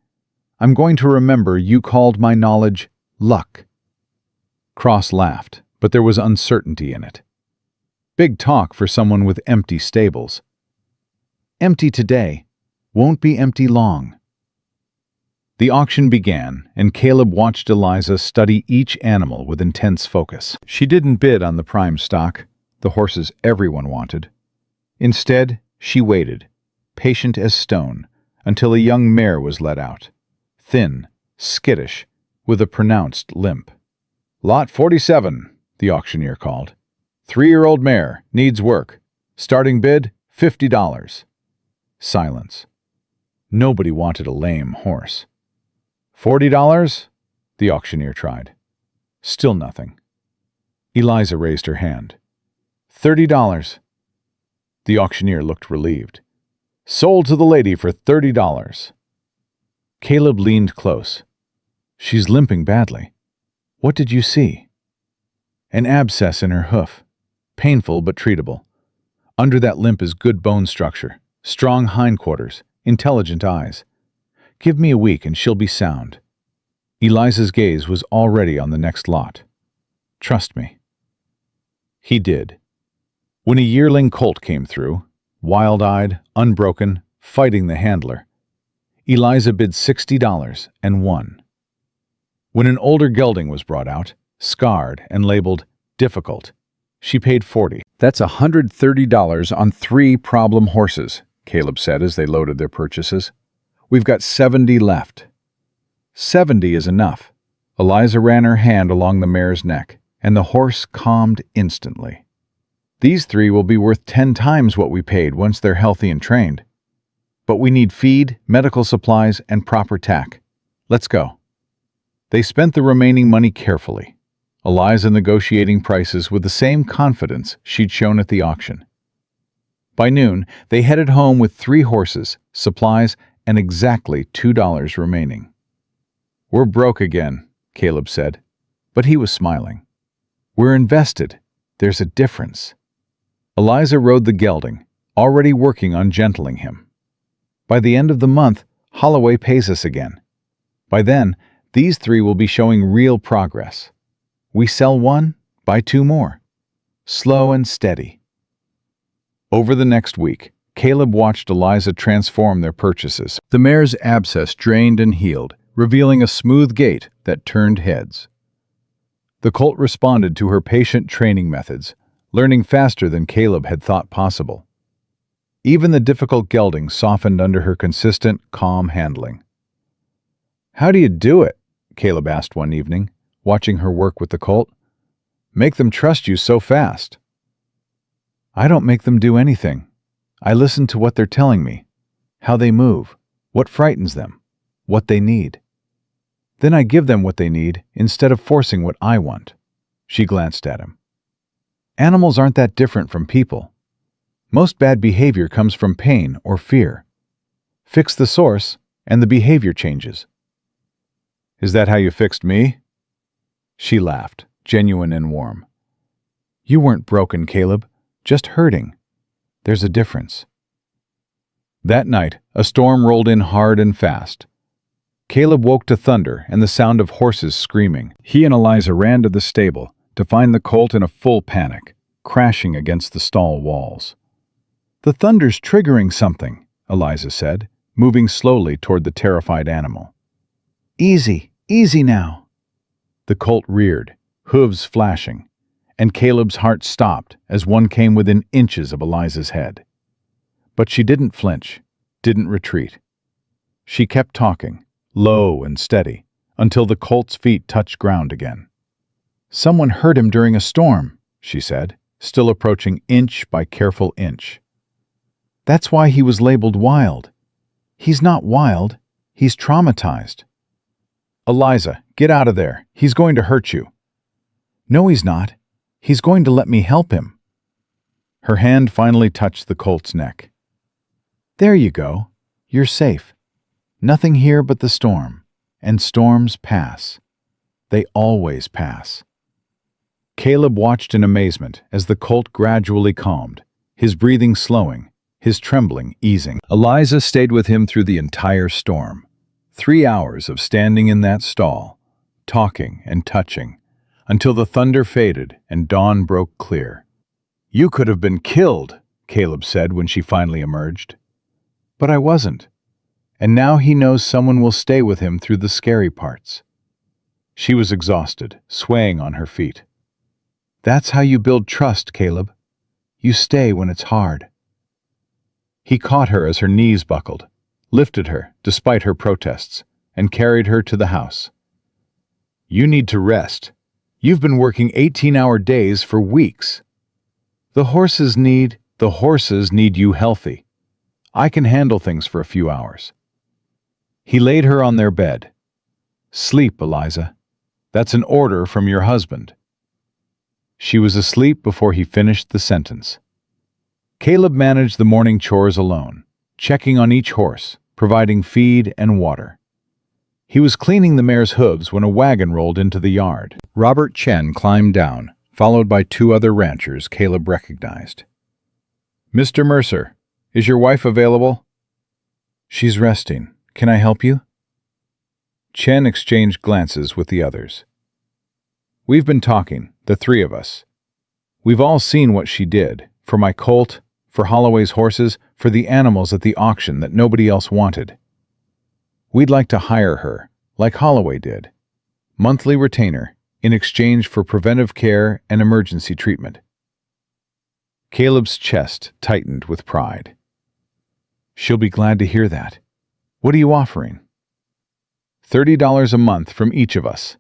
I'm going to remember you called my knowledge luck. Cross laughed, but there was uncertainty in it. Big talk for someone with empty stables. Empty today, won't be empty long. The auction began, and Caleb watched Eliza study each animal with intense focus. She didn't bid on the prime stock, the horses everyone wanted. Instead, she waited, patient as stone, until a young mare was let out. Thin, skittish, with a pronounced limp. Lot 47, the auctioneer called. 3-year-old mare, needs work. Starting bid, $50. Silence. Nobody wanted a lame horse. $40? The auctioneer tried. Still nothing. Eliza raised her hand. $30. The auctioneer looked relieved. Sold to the lady for $30. Caleb leaned close. She's limping badly. What did you see? An abscess in her hoof. Painful but treatable. Under that limp is good bone structure, strong hindquarters, intelligent eyes. Give me a week and she'll be sound. Eliza's gaze was already on the next lot. Trust me. He did. When a yearling colt came through, wild-eyed, unbroken, fighting the handler, Eliza bid $60 and won. When an older gelding was brought out, scarred and labeled difficult, she paid $40. That's $130 on 3 problem horses, Caleb said as they loaded their purchases. We've got 70 left. 70 is enough. Eliza ran her hand along the mare's neck, and the horse calmed instantly. These 3 will be worth 10 times what we paid once they're healthy and trained. But we need feed, medical supplies, and proper tack. Let's go. They spent the remaining money carefully, Eliza negotiating prices with the same confidence she'd shown at the auction. By noon, they headed home with 3 horses, supplies, and exactly $2 remaining. We're broke again, Caleb said, but he was smiling. We're invested. There's a difference. Eliza rode the gelding, already working on gentling him. By the end of the month, Holloway pays us again. By then, these 3 will be showing real progress. We sell 1, buy 2 more. Slow and steady. Over the next week, Caleb watched Eliza transform their purchases. The mare's abscess drained and healed, revealing a smooth gait that turned heads. The colt responded to her patient training methods, learning faster than Caleb had thought possible. Even the difficult gelding softened under her consistent, calm handling. How do you do it? Caleb asked one evening, watching her work with the colt. Make them trust you so fast. I don't make them do anything. I listen to what they're telling me, how they move, what frightens them, what they need. Then I give them what they need instead of forcing what I want. She glanced at him. Animals aren't that different from people. Most bad behavior comes from pain or fear. Fix the source, and the behavior changes. Is that how you fixed me? She laughed, genuine and warm. You weren't broken, Caleb, just hurting. There's a difference. That night, a storm rolled in hard and fast. Caleb woke to thunder and the sound of horses screaming. He and Eliza ran to the stable to find the colt in a full panic, crashing against the stall walls. The thunder's triggering something, Eliza said, moving slowly toward the terrified animal. Easy, easy now. The colt reared, hooves flashing, and Caleb's heart stopped as one came within inches of Eliza's head. But she didn't flinch, didn't retreat. She kept talking, low and steady, until the colt's feet touched ground again. Someone hurt him during a storm, she said, still approaching inch by careful inch. That's why he was labeled wild. He's not wild, he's traumatized. Eliza, get out of there. He's going to hurt you. No, he's not. He's going to let me help him. Her hand finally touched the colt's neck. There you go. You're safe. Nothing here but the storm. And storms pass. They always pass. Caleb watched in amazement as the colt gradually calmed, his breathing slowing, his trembling easing. Eliza stayed with him through the entire storm. 3 hours of standing in that stall, talking and touching, until the thunder faded and dawn broke clear. "You could have been killed," Caleb said when she finally emerged. "But I wasn't. And now he knows someone will stay with him through the scary parts." She was exhausted, swaying on her feet. "That's how you build trust, Caleb. You stay when it's hard." He caught her as her knees buckled, lifted her despite her protests, and carried her to the house. "You need to rest. You've been working 18-hour days for weeks. The horses need you healthy. I can handle things for a few hours." He laid her on their bed. "Sleep, Eliza. That's an order from your husband." She was asleep before he finished the sentence. Caleb managed the morning chores alone, checking on each horse, providing feed and water. He was cleaning the mare's hooves when a wagon rolled into the yard. Robert Chen climbed down, followed by 2 other ranchers Caleb recognized. "Mr. Mercer, is your wife available?" "She's resting. Can I help you?" Chen exchanged glances with the others. "We've been talking, the 3 of us. We've all seen what she did, for my colt, for Holloway's horses, for the animals at the auction that nobody else wanted. We'd like to hire her, like Holloway did. Monthly retainer, in exchange for preventive care and emergency treatment." Caleb's chest tightened with pride. "She'll be glad to hear that. What are you offering?" $30 a month from each of us.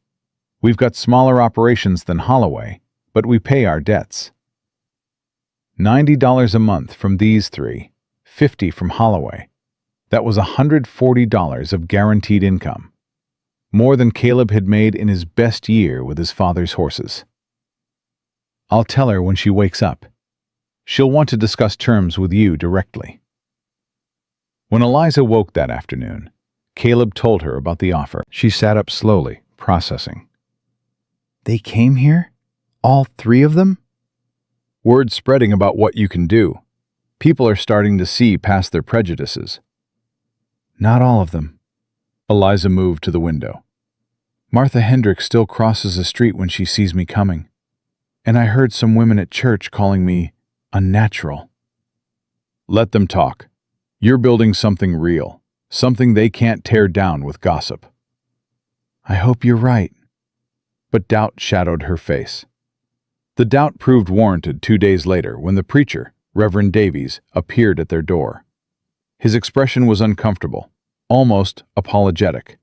We've got smaller operations than Holloway, but we pay our debts. $90 a month from these 3, $50 from Holloway. That was $140 of guaranteed income. More than Caleb had made in his best year with his father's horses. "I'll tell her when she wakes up. She'll want to discuss terms with you directly." When Eliza woke that afternoon, Caleb told her about the offer. She sat up slowly, processing. "They came here? All 3 of them?" "Word's spreading about what you can do. People are starting to see past their prejudices." "Not all of them." Eliza moved to the window. "Martha Hendricks still crosses the street when she sees me coming. And I heard some women at church calling me unnatural." "Let them talk. You're building something real, something they can't tear down with gossip." "I hope you're right." But doubt shadowed her face. The doubt proved warranted 2 days later when the preacher, Reverend Davies, appeared at their door. His expression was uncomfortable, almost apologetic.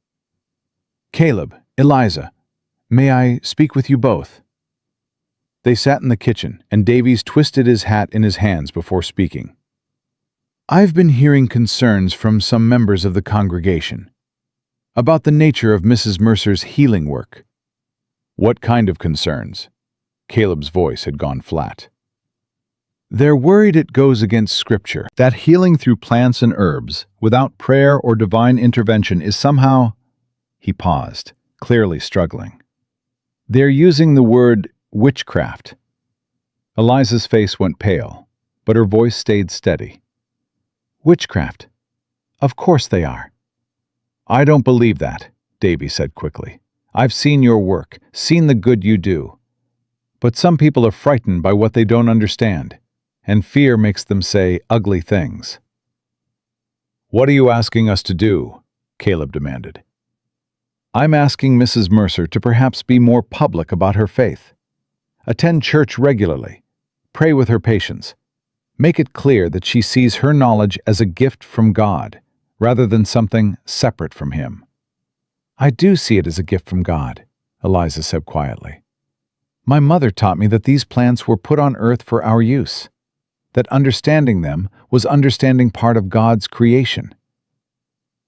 "Caleb, Eliza, may I speak with you both?" They sat in the kitchen, and Davies twisted his hat in his hands before speaking. "I've been hearing concerns from some members of the congregation about the nature of Mrs. Mercer's healing work." "What kind of concerns?" Caleb's voice had gone flat. "They're worried it goes against Scripture, that healing through plants and herbs, without prayer or divine intervention, is somehow—" He paused, clearly struggling. "They're using the word witchcraft." Eliza's face went pale, but her voice stayed steady. "Witchcraft? Of course they are." "I don't believe that," Davy said quickly. "I've seen your work, seen the good you do. But some people are frightened by what they don't understand, and fear makes them say ugly things." "What are you asking us to do?" Caleb demanded. "I'm asking Mrs. Mercer to perhaps be more public about her faith. Attend church regularly. Pray with her patients. Make it clear that she sees her knowledge as a gift from God, rather than something separate from Him." "I do see it as a gift from God," Eliza said quietly. "My mother taught me that these plants were put on earth for our use, that understanding them was understanding part of God's creation.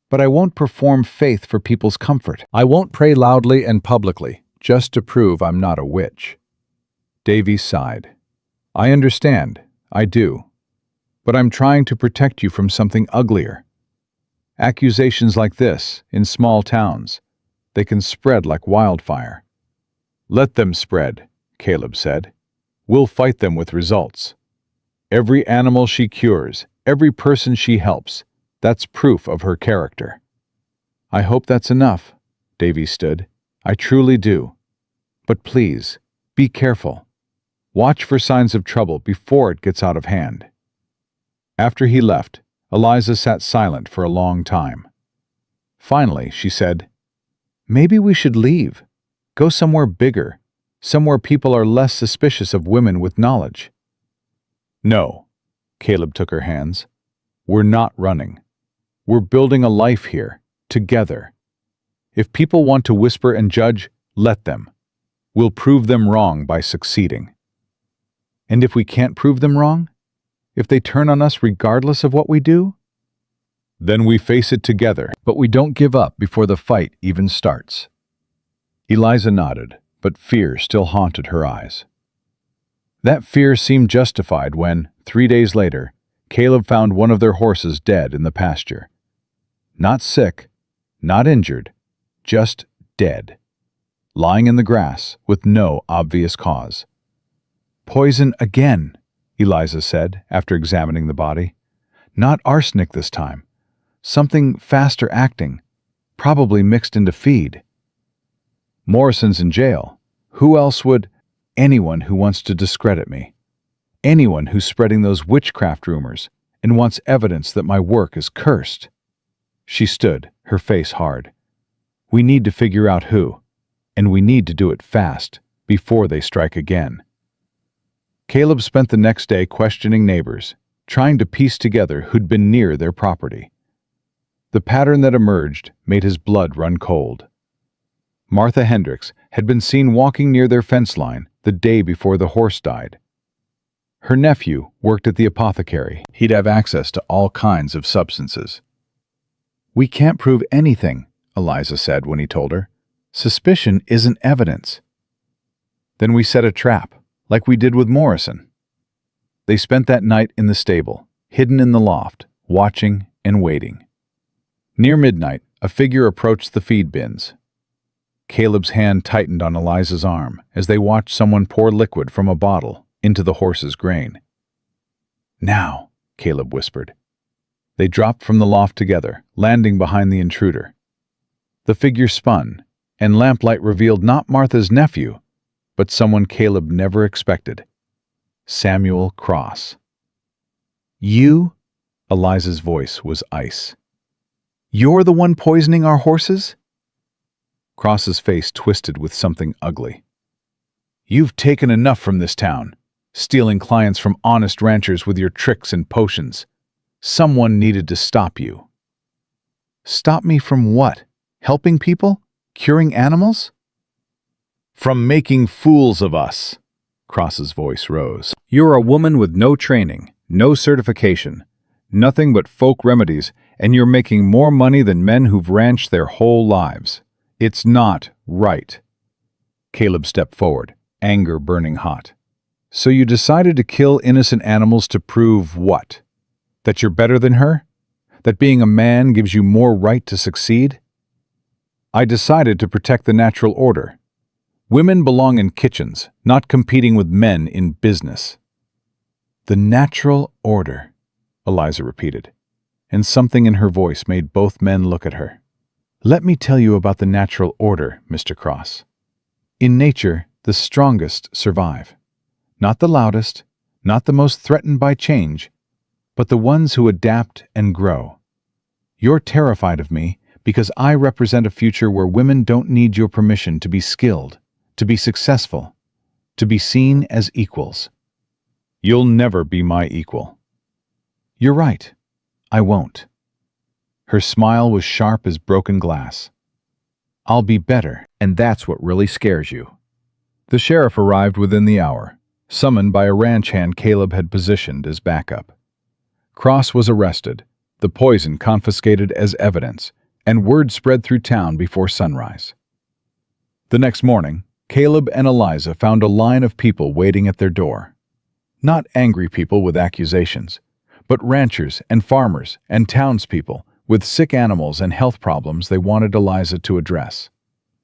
But I won't perform faith for people's comfort. I won't pray loudly and publicly, just to prove I'm not a witch." Davy sighed. "I understand, I do. But I'm trying to protect you from something uglier. Accusations like this, in small towns, they can spread like wildfire." "Let them spread," Caleb said. "We'll fight them with results. Every animal she cures, every person she helps, that's proof of her character." "I hope that's enough," Davy stood. "I truly do. But please, be careful. Watch for signs of trouble before it gets out of hand." After he left, Eliza sat silent for a long time. Finally, she said, "Maybe we should leave. Go somewhere bigger, somewhere people are less suspicious of women with knowledge." "No," Caleb took her hands. "We're not running. We're building a life here, together. If people want to whisper and judge, let them. We'll prove them wrong by succeeding." "And if we can't prove them wrong? If they turn on us regardless of what we do?" "Then we face it together, "But we don't give up before the fight even starts." Eliza nodded, but fear still haunted her eyes. That fear seemed justified when, 3 days later, Caleb found one of their horses dead in the pasture. Not sick, not injured, just dead, lying in the grass with no obvious cause. "Poison again," Eliza said after examining the body. "Not arsenic this time. Something faster acting, probably mixed into feed." "Morrison's in jail. Who else would—" "Anyone who wants to discredit me. Anyone who's spreading those witchcraft rumors and wants evidence that my work is cursed." She stood, her face hard. "We need to figure out who, and we need to do it fast, before they strike again." Caleb spent the next day questioning neighbors, trying to piece together who'd been near their property. The pattern that emerged made his blood run cold. Martha Hendricks had been seen walking near their fence line the day before the horse died. Her nephew worked at the apothecary. He'd have access to all kinds of substances. "We can't prove anything," Eliza said when he told her. "Suspicion isn't evidence." "Then we set a trap, like we did with Morrison." They spent that night in the stable, hidden in the loft, watching and waiting. Near midnight, a figure approached the feed bins. Caleb's hand tightened on Eliza's arm as they watched someone pour liquid from a bottle into the horse's grain. "Now," Caleb whispered. They dropped from the loft together, landing behind the intruder. The figure spun, and lamplight revealed not Martha's nephew, but someone Caleb never expected. Samuel Cross. "You?" Eliza's voice was ice. "You're the one poisoning our horses?" Cross's face twisted with something ugly. "You've taken enough from this town, stealing clients from honest ranchers with your tricks and potions. Someone needed to stop you." "Stop me from what? Helping people? Curing animals?" "From making fools of us." Cross's voice rose. "You're a woman with no training, no certification, nothing but folk remedies, and you're making more money than men who've ranched their whole lives. It's not right." Caleb stepped forward, anger burning hot. "So you decided to kill innocent animals to prove what? That you're better than her? That being a man gives you more right to succeed?" "I decided to protect the natural order. Women belong in kitchens, not competing with men in business." "The natural order," Eliza repeated, and something in her voice made both men look at her. "Let me tell you about the natural order, Mr. Cross. In nature, the strongest survive. Not the loudest, not the most threatened by change, but the ones who adapt and grow. You're terrified of me because I represent a future where women don't need your permission to be skilled, to be successful, to be seen as equals." "You'll never be my equal." "You're right. I won't." Her smile was sharp as broken glass. "I'll be better, and that's what really scares you." The sheriff arrived within the hour, summoned by a ranch hand Caleb had positioned as backup. Cross was arrested, the poison confiscated as evidence, and word spread through town before sunrise. The next morning, Caleb and Eliza found a line of people waiting at their door. Not angry people with accusations, but ranchers and farmers and townspeople with sick animals and health problems they wanted Eliza to address.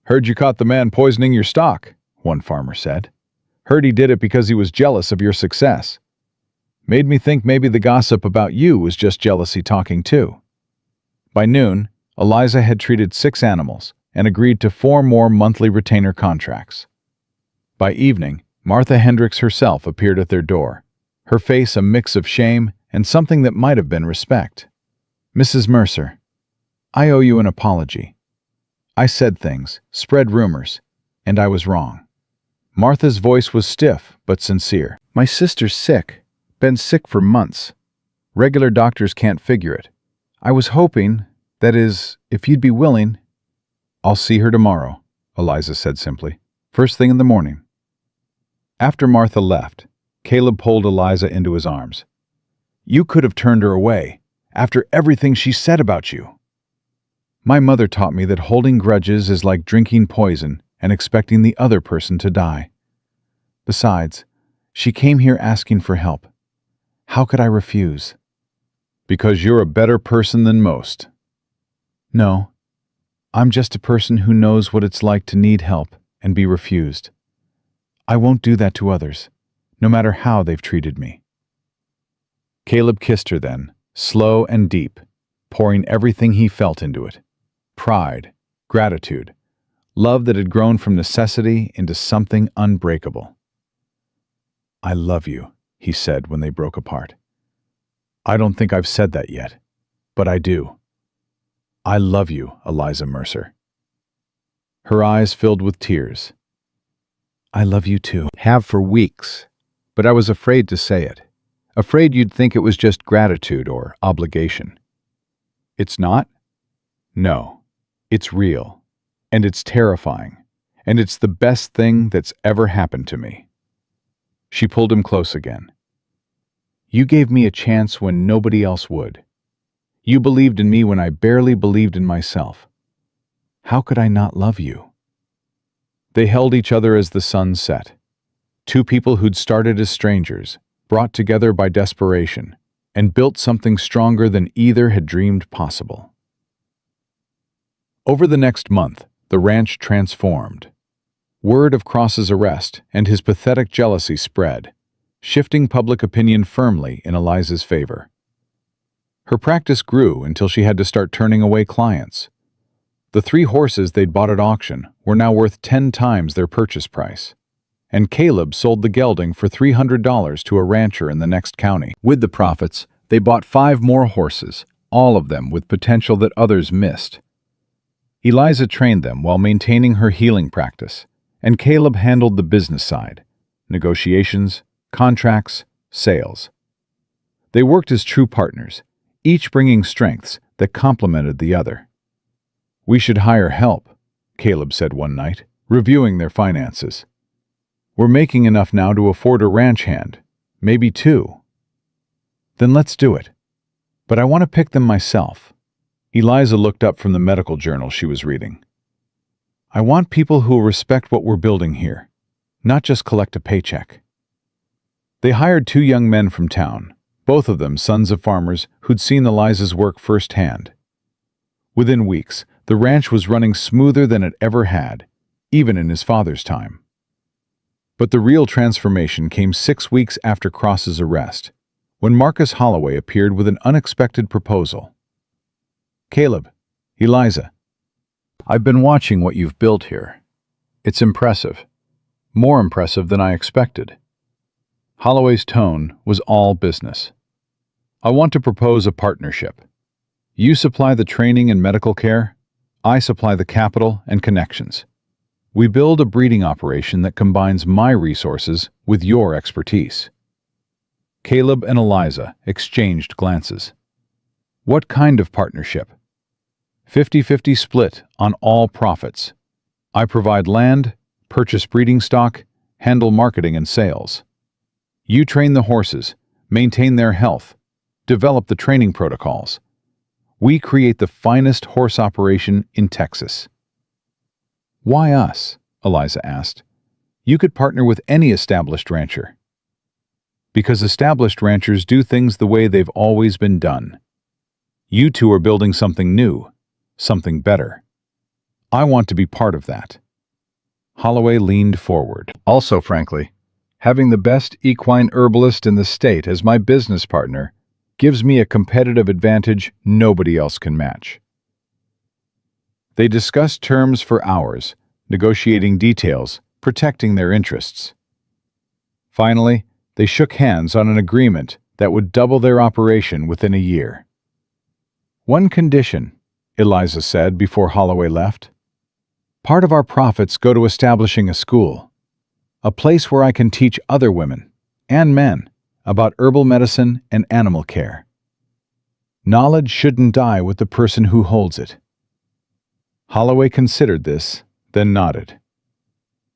"Heard you caught the man poisoning your stock," one farmer said. Heard he did it because he was jealous of your success. Made me think maybe the gossip about you was just jealousy talking too. By noon, Eliza had treated 6 animals and agreed to 4 more monthly retainer contracts. By evening, Martha Hendricks herself appeared at their door, her face a mix of shame and something that might have been respect. "Mrs. Mercer, I owe you an apology. I said things, spread rumors, and I was wrong." Martha's voice was stiff but sincere. My sister's sick. Been sick for months. Regular doctors can't figure it. I was hoping, that is, if you'd be willing. "I'll see her tomorrow," Eliza said simply. "First thing in the morning." After Martha left, Caleb pulled Eliza into his arms. "You could have turned her away, after everything she said about you." "My mother taught me that holding grudges is like drinking poison and expecting the other person to die. Besides, she came here asking for help. How could I refuse?" "Because you're a better person than most." "No, I'm just a person who knows what it's like to need help and be refused. I won't do that to others, no matter how they've treated me." Caleb kissed her then, slow and deep, pouring everything he felt into it. Pride, gratitude, love that had grown from necessity into something unbreakable. "I love you," he said when they broke apart. "I don't think I've said that yet, but I do. I love you, Eliza Mercer." Her eyes filled with tears. "I love you too." Have for weeks, but I was afraid to say it. Afraid you'd think it was just gratitude or obligation. "It's not?" "No, it's real, and it's terrifying, and it's the best thing that's ever happened to me." She pulled him close again. "You gave me a chance when nobody else would. You believed in me when I barely believed in myself. How could I not love you?" They held each other as the sun set. 2 people who'd started as strangers, brought together by desperation, and built something stronger than either had dreamed possible. Over the next month, the ranch transformed. Word of Cross's arrest and his pathetic jealousy spread, shifting public opinion firmly in Eliza's favor. Her practice grew until she had to start turning away clients. The 3 horses they'd bought at auction were now worth 10 times their purchase price, and Caleb sold the gelding for $300 to a rancher in the next county. With the profits, they bought 5 more horses, all of them with potential that others missed. Eliza trained them while maintaining her healing practice, and Caleb handled the business side, negotiations, contracts, sales. They worked as true partners, each bringing strengths that complemented the other. "We should hire help," Caleb said one night, reviewing their finances. "We're making enough now to afford a ranch hand, maybe 2. "Then let's do it. But I want to pick them myself." Eliza looked up from the medical journal she was reading. "I want people who will respect what we're building here, not just collect a paycheck." They hired 2 young men from town, both of them sons of farmers who'd seen Eliza's work firsthand. Within weeks, the ranch was running smoother than it ever had, even in his father's time. But the real transformation came 6 weeks after Cross's arrest, when Marcus Holloway appeared with an unexpected proposal. "Caleb, Eliza, I've been watching what you've built here. It's impressive. More impressive than I expected." Holloway's tone was all business. "I want to propose a partnership. You supply the training and medical care, I supply the capital and connections. We build a breeding operation that combines my resources with your expertise." Caleb and Eliza exchanged glances. "What kind of partnership?" 50-50 split on all profits. I provide land, purchase breeding stock, handle marketing and sales. You train the horses, maintain their health, develop the training protocols. We create the finest horse operation in Texas." "Why us?" Eliza asked. "You could partner with any established rancher." "Because established ranchers do things the way they've always been done. You 2 are building something new, something better. I want to be part of that." Holloway leaned forward. Also, frankly, Having the best equine herbalist in the state as my business partner gives me a competitive advantage nobody else can match." They discussed terms for hours, negotiating details, protecting their interests. Finally, they shook hands on an agreement that would double their operation within a year. "One condition," Eliza said before Holloway left. "Part of our profits go to establishing a school, a place where I can teach other women and men about herbal medicine and animal care. Knowledge shouldn't die with the person who holds it." Holloway considered this, then nodded.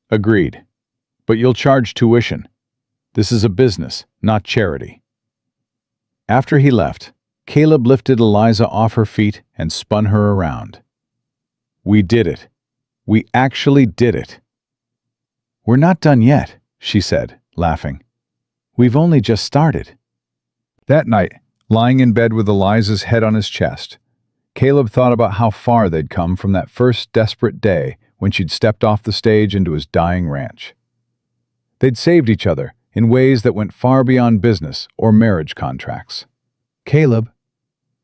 "Agreed. But you'll charge tuition. This is a business, not charity." After he left, Caleb lifted Eliza off her feet and spun her around. "We did it. We actually did it." "We're not done yet," she said, laughing. "We've only just started." That night, lying in bed with Eliza's head on his chest, Caleb thought about how far they'd come from that first desperate day when she'd stepped off the stage into his dying ranch. They'd saved each other in ways that went far beyond business or marriage contracts. "Caleb,"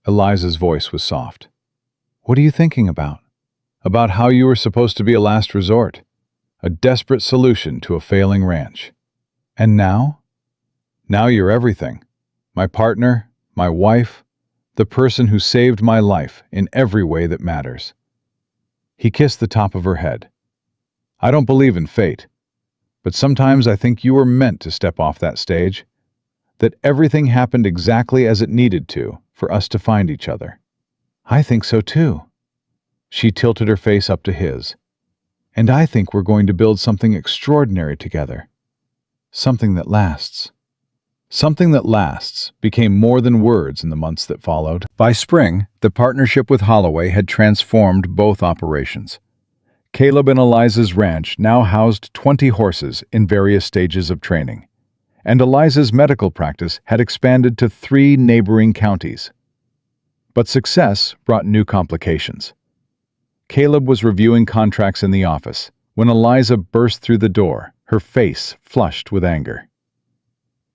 Eliza's voice was soft. "What are you thinking about?" "About how you were supposed to be a last resort, a desperate solution to a failing ranch. And now? Now you're everything. My partner, my wife, the person who saved my life in every way that matters." He kissed the top of her head. "I don't believe in fate, but sometimes I think you were meant to step off that stage, that everything happened exactly as it needed to for us to find each other." "I think so too." She tilted her face up to his. "And I think we're going to build something extraordinary together. Something that lasts." Something that lasts became more than words in the months that followed. By spring, the partnership with Holloway had transformed both operations. Caleb and Eliza's ranch now housed 20 horses in various stages of training, and Eliza's medical practice had expanded to 3 neighboring counties. But success brought new complications. Caleb was reviewing contracts in the office when Eliza burst through the door, her face flushed with anger.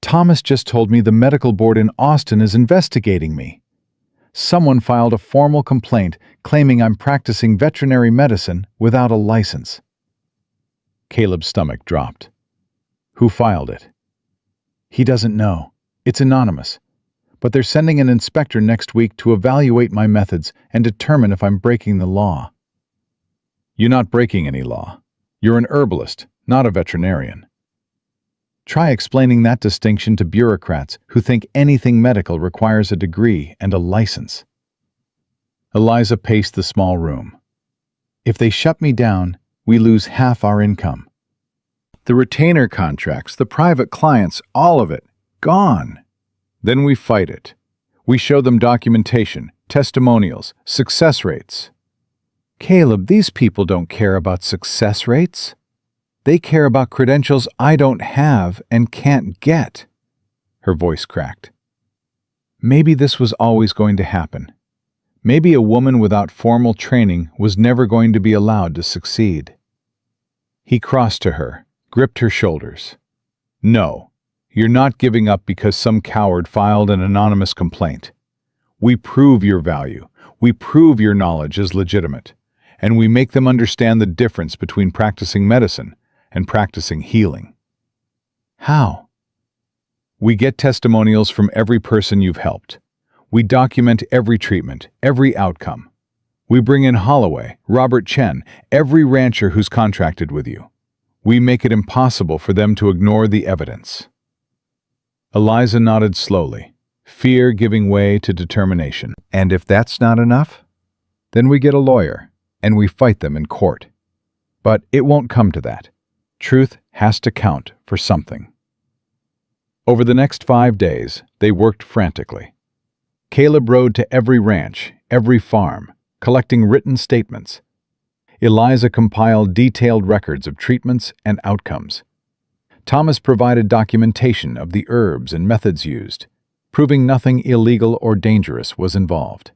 "Thomas just told me the medical board in Austin is investigating me. Someone filed a formal complaint claiming I'm practicing veterinary medicine without a license." Caleb's stomach dropped. "Who filed it?" "He doesn't know. It's anonymous. But they're sending an inspector next week to evaluate my methods and determine if I'm breaking the law." "You're not breaking any law. You're an herbalist, not a veterinarian." Try explaining that distinction to bureaucrats who think anything medical requires a degree and a license. Eliza paced the small room. "If they shut me down, we lose half our income. The retainer contracts, the private clients, all of it, gone. Then we fight it. We show them documentation, testimonials, success rates." "Caleb, these people don't care about success rates. They care about credentials I don't have and can't get." Her voice cracked. "Maybe this was always going to happen. Maybe a woman without formal training was never going to be allowed to succeed." He crossed to her, gripped her shoulders. "No, you're not giving up because some coward filed an anonymous complaint. We prove your value. We prove your knowledge is legitimate. And we make them understand the difference between practicing medicine and practicing healing." "How?" "We get testimonials from every person you've helped. We document every treatment, every outcome. We bring in Holloway, Robert Chen, every rancher who's contracted with you. We make it impossible for them to ignore the evidence." Eliza nodded slowly, fear giving way to determination. "And if that's not enough, then we get a lawyer and we fight them in court. But it won't come to that. Truth has to count for something." Over the next 5 days, they worked frantically. Caleb rode to every ranch, every farm, collecting written statements. Eliza compiled detailed records of treatments and outcomes. Thomas provided documentation of the herbs and methods used, proving nothing illegal or dangerous was involved.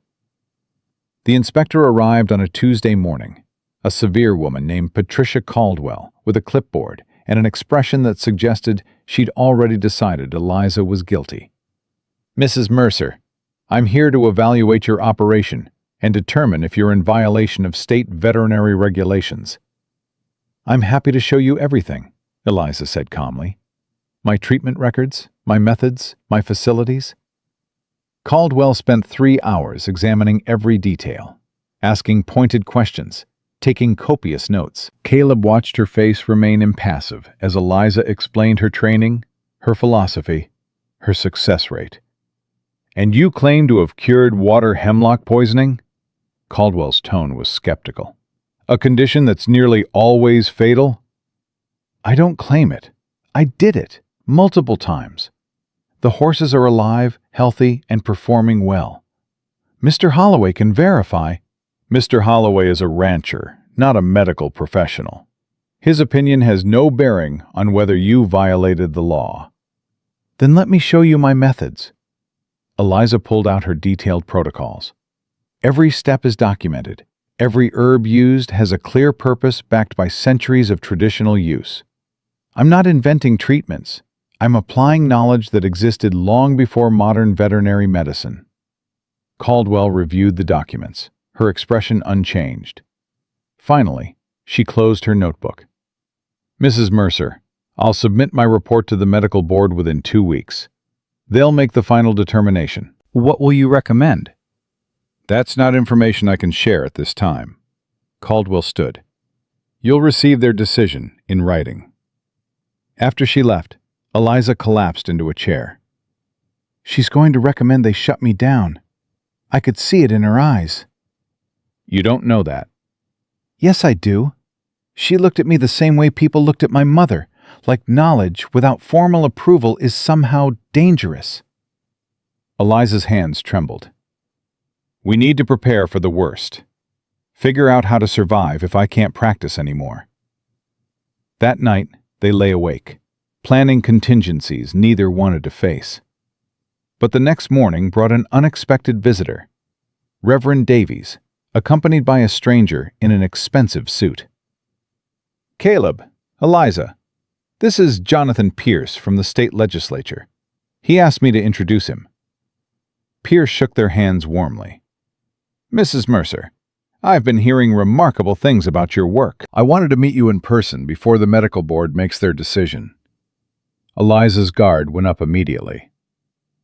The inspector arrived on a Tuesday morning, a severe woman named Patricia Caldwell with a clipboard, and an expression that suggested she'd already decided Eliza was guilty. "Mrs. Mercer, I'm here to evaluate your operation and determine if you're in violation of state veterinary regulations." "I'm happy to show you everything," Eliza said calmly. "My treatment records, my methods, my facilities." Caldwell spent 3 hours examining every detail, asking pointed questions, taking copious notes. Caleb watched her face remain impassive as Eliza explained her training, her philosophy, her success rate. "And you claim to have cured water hemlock poisoning?" Caldwell's tone was skeptical. "A condition that's nearly always fatal?" "I don't claim it. I did it, multiple times. The horses are alive, healthy, and performing well. Mr. Holloway can verify." "Mr. Holloway is a rancher, not a medical professional. His opinion has no bearing on whether you violated the law." "Then let me show you my methods." Eliza pulled out her detailed protocols. "Every step is documented. Every herb used has a clear purpose backed by centuries of traditional use. I'm not inventing treatments. I'm applying knowledge that existed long before modern veterinary medicine." Caldwell reviewed the documents, her expression unchanged. Finally, she closed her notebook. "Mrs. Mercer, I'll submit my report to the medical board within 2 weeks. They'll make the final determination." "What will you recommend?" "That's not information I can share at this time." Caldwell stood. "You'll receive their decision in writing." After she left, Eliza collapsed into a chair. "She's going to recommend they shut me down. I could see it in her eyes." "You don't know that." "Yes, I do. She looked at me the same way people looked at my mother, like knowledge without formal approval is somehow dangerous." Eliza's hands trembled. "We need to prepare for the worst. Figure out how to survive if I can't practice anymore." That night, they lay awake, planning contingencies neither wanted to face. But the next morning brought an unexpected visitor, Reverend Davies, accompanied by a stranger in an expensive suit. "Caleb, Eliza, this is Jonathan Pierce from the state legislature. He asked me to introduce him." Pierce shook their hands warmly. "Mrs. Mercer, I've been hearing remarkable things about your work. "I wanted to meet you in person before the medical board makes their decision." Eliza's guard went up immediately.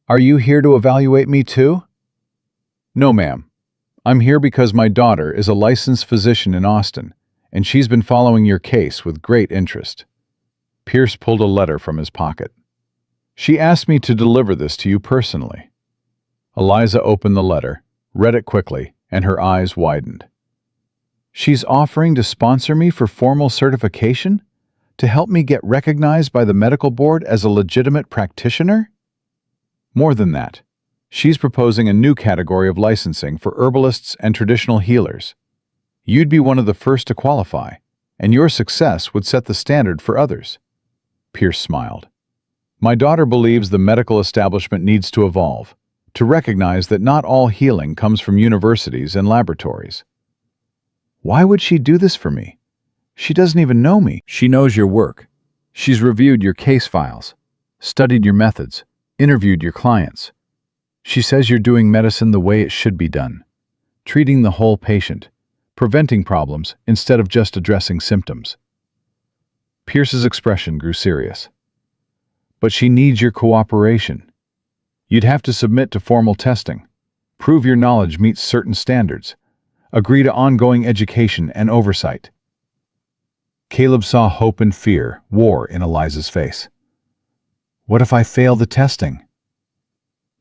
"Are you here to evaluate me too?" "No, ma'am. I'm here because my daughter is a licensed physician in Austin, and she's been following your case with great interest." Pierce pulled a letter from his pocket. "She asked me to deliver this to you personally." Eliza opened the letter, read it quickly, and her eyes widened. "She's offering to sponsor me for formal certification? To help me get recognized by the medical board as a legitimate practitioner?" "More than that. She's proposing a new category of licensing for herbalists and traditional healers. You'd be one of the first to qualify, and your success would set the standard for others." Pierce smiled. "My daughter believes the medical establishment needs to evolve, to recognize that not all healing comes from universities and laboratories." "Why would she do this for me? She doesn't even know me." "She knows your work. She's reviewed your case files, studied your methods, interviewed your clients. She says you're doing medicine the way it should be done, treating the whole patient, preventing problems instead of just addressing symptoms." Pierce's expression grew serious. "But she needs your cooperation. You'd have to submit to formal testing, prove your knowledge meets certain standards, agree to ongoing education and oversight." Caleb saw hope and fear war in Eliza's face. "What if I fail the testing?"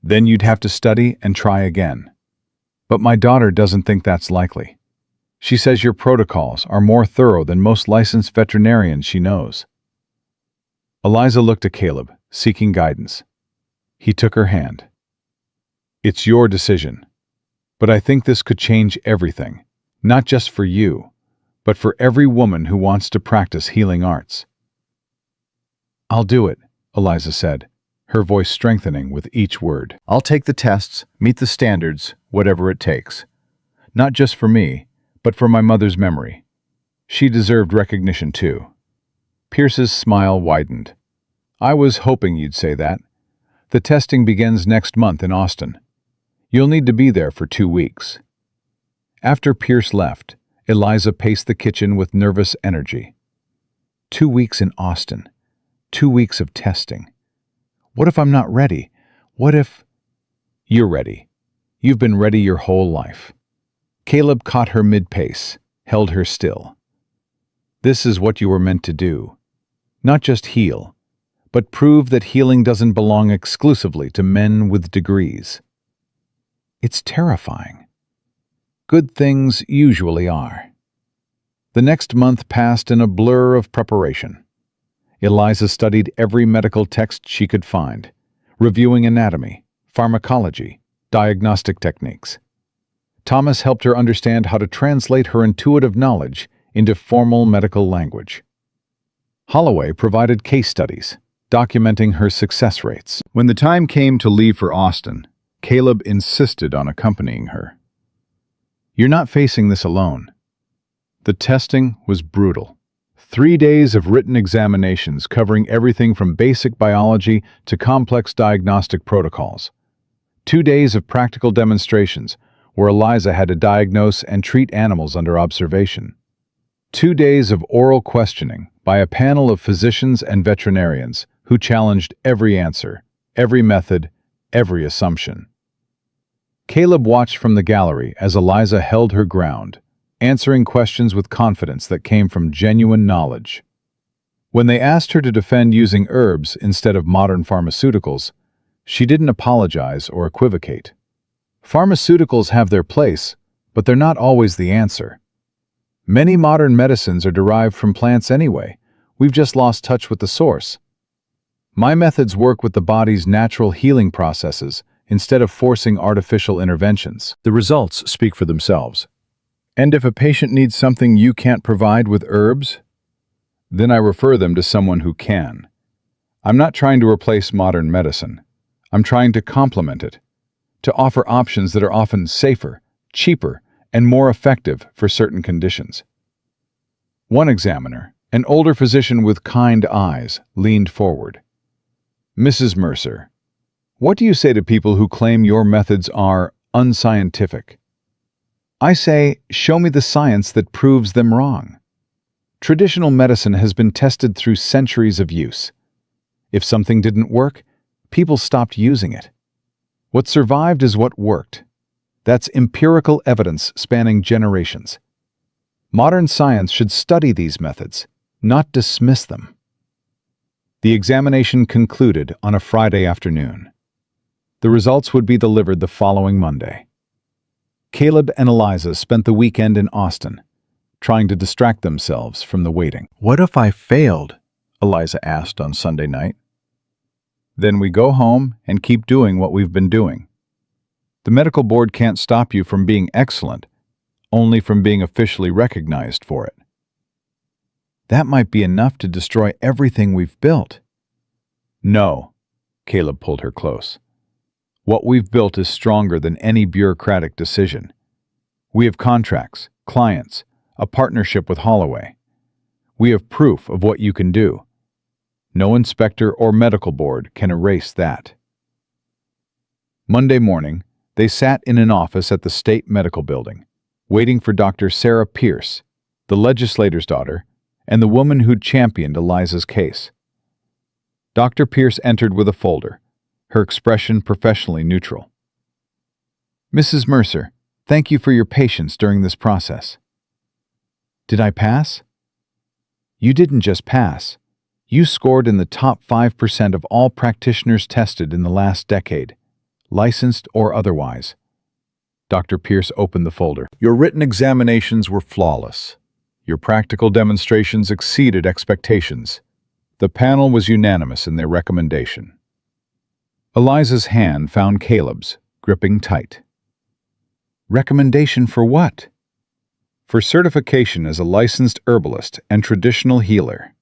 "Then you'd have to study and try again. But my daughter doesn't think that's likely. She says your protocols are more thorough than most licensed veterinarians she knows." Eliza looked at Caleb, seeking guidance. He took her hand. "It's your decision. But I think this could change everything, not just for you, but for every woman who wants to practice healing arts." "I'll do it," Eliza said, her voice strengthening with each word. "I'll take the tests, meet the standards, whatever it takes. Not just for me, but for my mother's memory. She deserved recognition too." Pierce's smile widened. I was hoping you'd say that. The testing begins next month in Austin. You'll need to be there for 2 weeks. After Pierce left, Eliza paced the kitchen with nervous energy. 2 weeks in Austin. 2 weeks of testing. What if I'm not ready? What if... You're ready. You've been ready your whole life. Caleb caught her mid-pace, held her still. This is what you were meant to do. Not just heal, but prove that healing doesn't belong exclusively to men with degrees. It's terrifying. Good things usually are. The next month passed in a blur of preparation. Eliza studied every medical text she could find, reviewing anatomy, pharmacology, diagnostic techniques. Thomas helped her understand how to translate her intuitive knowledge into formal medical language. Holloway provided case studies, documenting her success rates. When the time came to leave for Austin, Caleb insisted on accompanying her. You're not facing this alone. The testing was brutal. 3 days of written examinations covering everything from basic biology to complex diagnostic protocols. 2 days of practical demonstrations where Eliza had to diagnose and treat animals under observation. 2 days of oral questioning by a panel of physicians and veterinarians who challenged every answer, every method, every assumption. Caleb watched from the gallery as Eliza held her ground, answering questions with confidence that came from genuine knowledge. When they asked her to defend using herbs instead of modern pharmaceuticals, she didn't apologize or equivocate. Pharmaceuticals have their place, but they're not always the answer. Many modern medicines are derived from plants anyway. We've just lost touch with the source. My methods work with the body's natural healing processes instead of forcing artificial interventions. The results speak for themselves. And if a patient needs something you can't provide with herbs, then I refer them to someone who can. I'm not trying to replace modern medicine. I'm trying to complement it, to offer options that are often safer, cheaper, and more effective for certain conditions. One examiner, an older physician with kind eyes, leaned forward. Mrs. Mercer, what do you say to people who claim your methods are unscientific? I say, show me the science that proves them wrong. Traditional medicine has been tested through centuries of use. If something didn't work, people stopped using it. What survived is what worked. That's empirical evidence spanning generations. Modern science should study these methods, not dismiss them. The examination concluded on a Friday afternoon. The results would be delivered the following Monday. Caleb and Eliza spent the weekend in Austin, trying to distract themselves from the waiting. What if I failed? Eliza asked on Sunday night. Then we go home and keep doing what we've been doing. The medical board can't stop you from being excellent, only from being officially recognized for it. That might be enough to destroy everything we've built. No, Caleb pulled her close. What we've built is stronger than any bureaucratic decision. We have contracts, clients, a partnership with Holloway. We have proof of what you can do. No inspector or medical board can erase that. Monday morning, they sat in an office at the State Medical Building, waiting for Dr. Sarah Pierce, the legislator's daughter, and the woman who'd championed Eliza's case. Dr. Pierce entered with a folder, her expression professionally neutral. Mrs. Mercer, thank you for your patience during this process. Did I pass? You didn't just pass. You scored in the top 5% of all practitioners tested in the last decade, licensed or otherwise. Dr. Pierce opened the folder. Your written examinations were flawless. Your practical demonstrations exceeded expectations. The panel was unanimous in their recommendation. Eliza's hand found Caleb's, gripping tight. Recommendation for what? For certification as a licensed herbalist and traditional healer.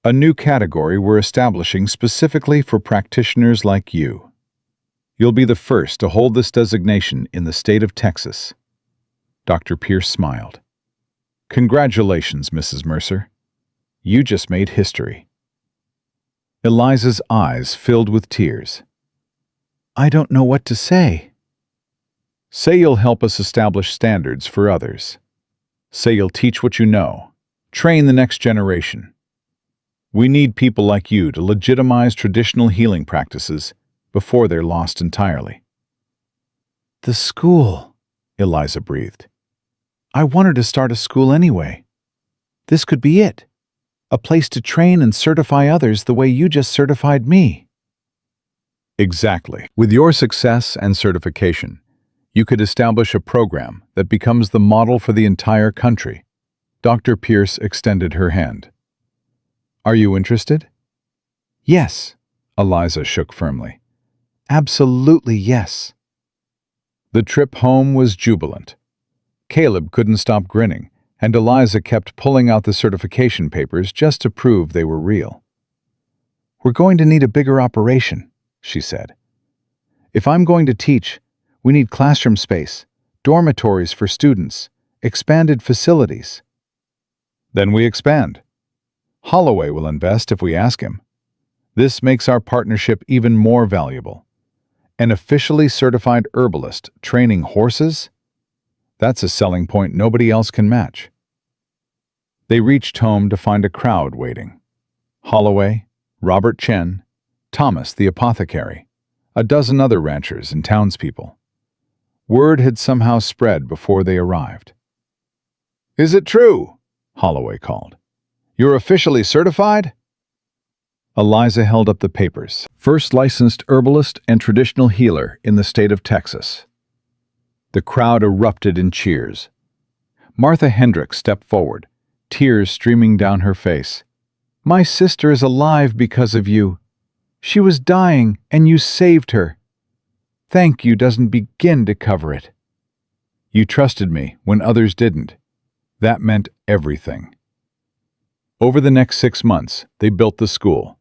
A new category we're establishing specifically for practitioners like you. You'll be the first to hold this designation in the state of Texas. Dr. Pierce smiled. Congratulations, Mrs. Mercer. You just made history." Eliza's eyes filled with tears. "I don't know what to say." "Say you'll help us establish standards for others. Say you'll teach what you know. Train the next generation. We need people like you to legitimize traditional healing practices before they're lost entirely." "The school," Eliza breathed. "I wanted to start a school anyway. This could be it. A place to train and certify others the way you just certified me." Exactly. With your success and certification, you could establish a program that becomes the model for the entire country. Dr. Pierce extended her hand. "Are you interested?" "Yes," Eliza shook firmly. "Absolutely yes." The trip home was jubilant. Caleb couldn't stop grinning, and Eliza kept pulling out the certification papers just to prove they were real. "We're going to need a bigger operation," she said. "If I'm going to teach, we need classroom space, dormitories for students, expanded facilities." Then we expand. Holloway will invest if we ask him. This makes our partnership even more valuable. An officially certified herbalist training horses? That's a selling point nobody else can match. They reached home to find a crowd waiting. Holloway, Robert Chen, Thomas the apothecary, a dozen other ranchers and townspeople. Word had somehow spread before they arrived. "Is it true?" Holloway called. "You're officially certified?" Eliza held up the papers. First licensed herbalist and traditional healer in the state of Texas. The crowd erupted in cheers. Martha Hendricks stepped forward, tears streaming down her face. "My sister is alive because of you. She was dying and you saved her. Thank you doesn't begin to cover it. You trusted me when others didn't. That meant everything." Over the next 6 months, they built the school.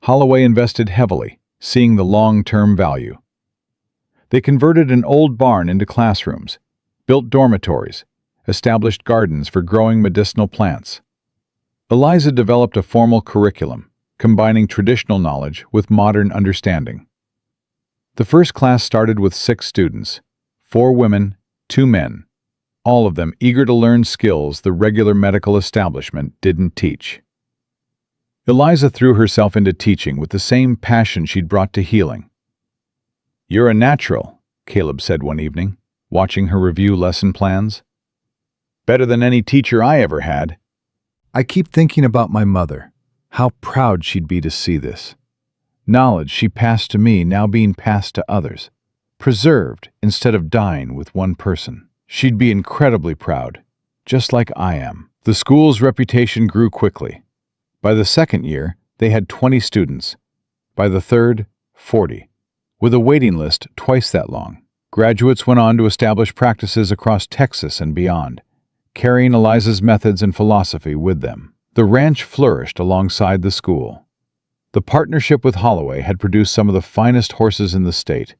Holloway invested heavily, seeing the long-term value. They converted an old barn into classrooms, built dormitories, established gardens for growing medicinal plants. Eliza developed a formal curriculum, combining traditional knowledge with modern understanding. The first class started with 6 students, 4 women, 2 men, all of them eager to learn skills the regular medical establishment didn't teach. Eliza threw herself into teaching with the same passion she'd brought to healing. "You're a natural," Caleb said one evening, watching her review lesson plans. "Better than any teacher I ever had." "I keep thinking about my mother, how proud she'd be to see this. Knowledge she passed to me now being passed to others, preserved instead of dying with one person. She'd be incredibly proud, just like I am." The school's reputation grew quickly. By the second year, they had 20 students. By the third, 40. With a waiting list twice that long, graduates went on to establish practices across Texas and beyond, carrying Eliza's methods and philosophy with them. The ranch flourished alongside the school. The partnership with Holloway had produced some of the finest horses in the state.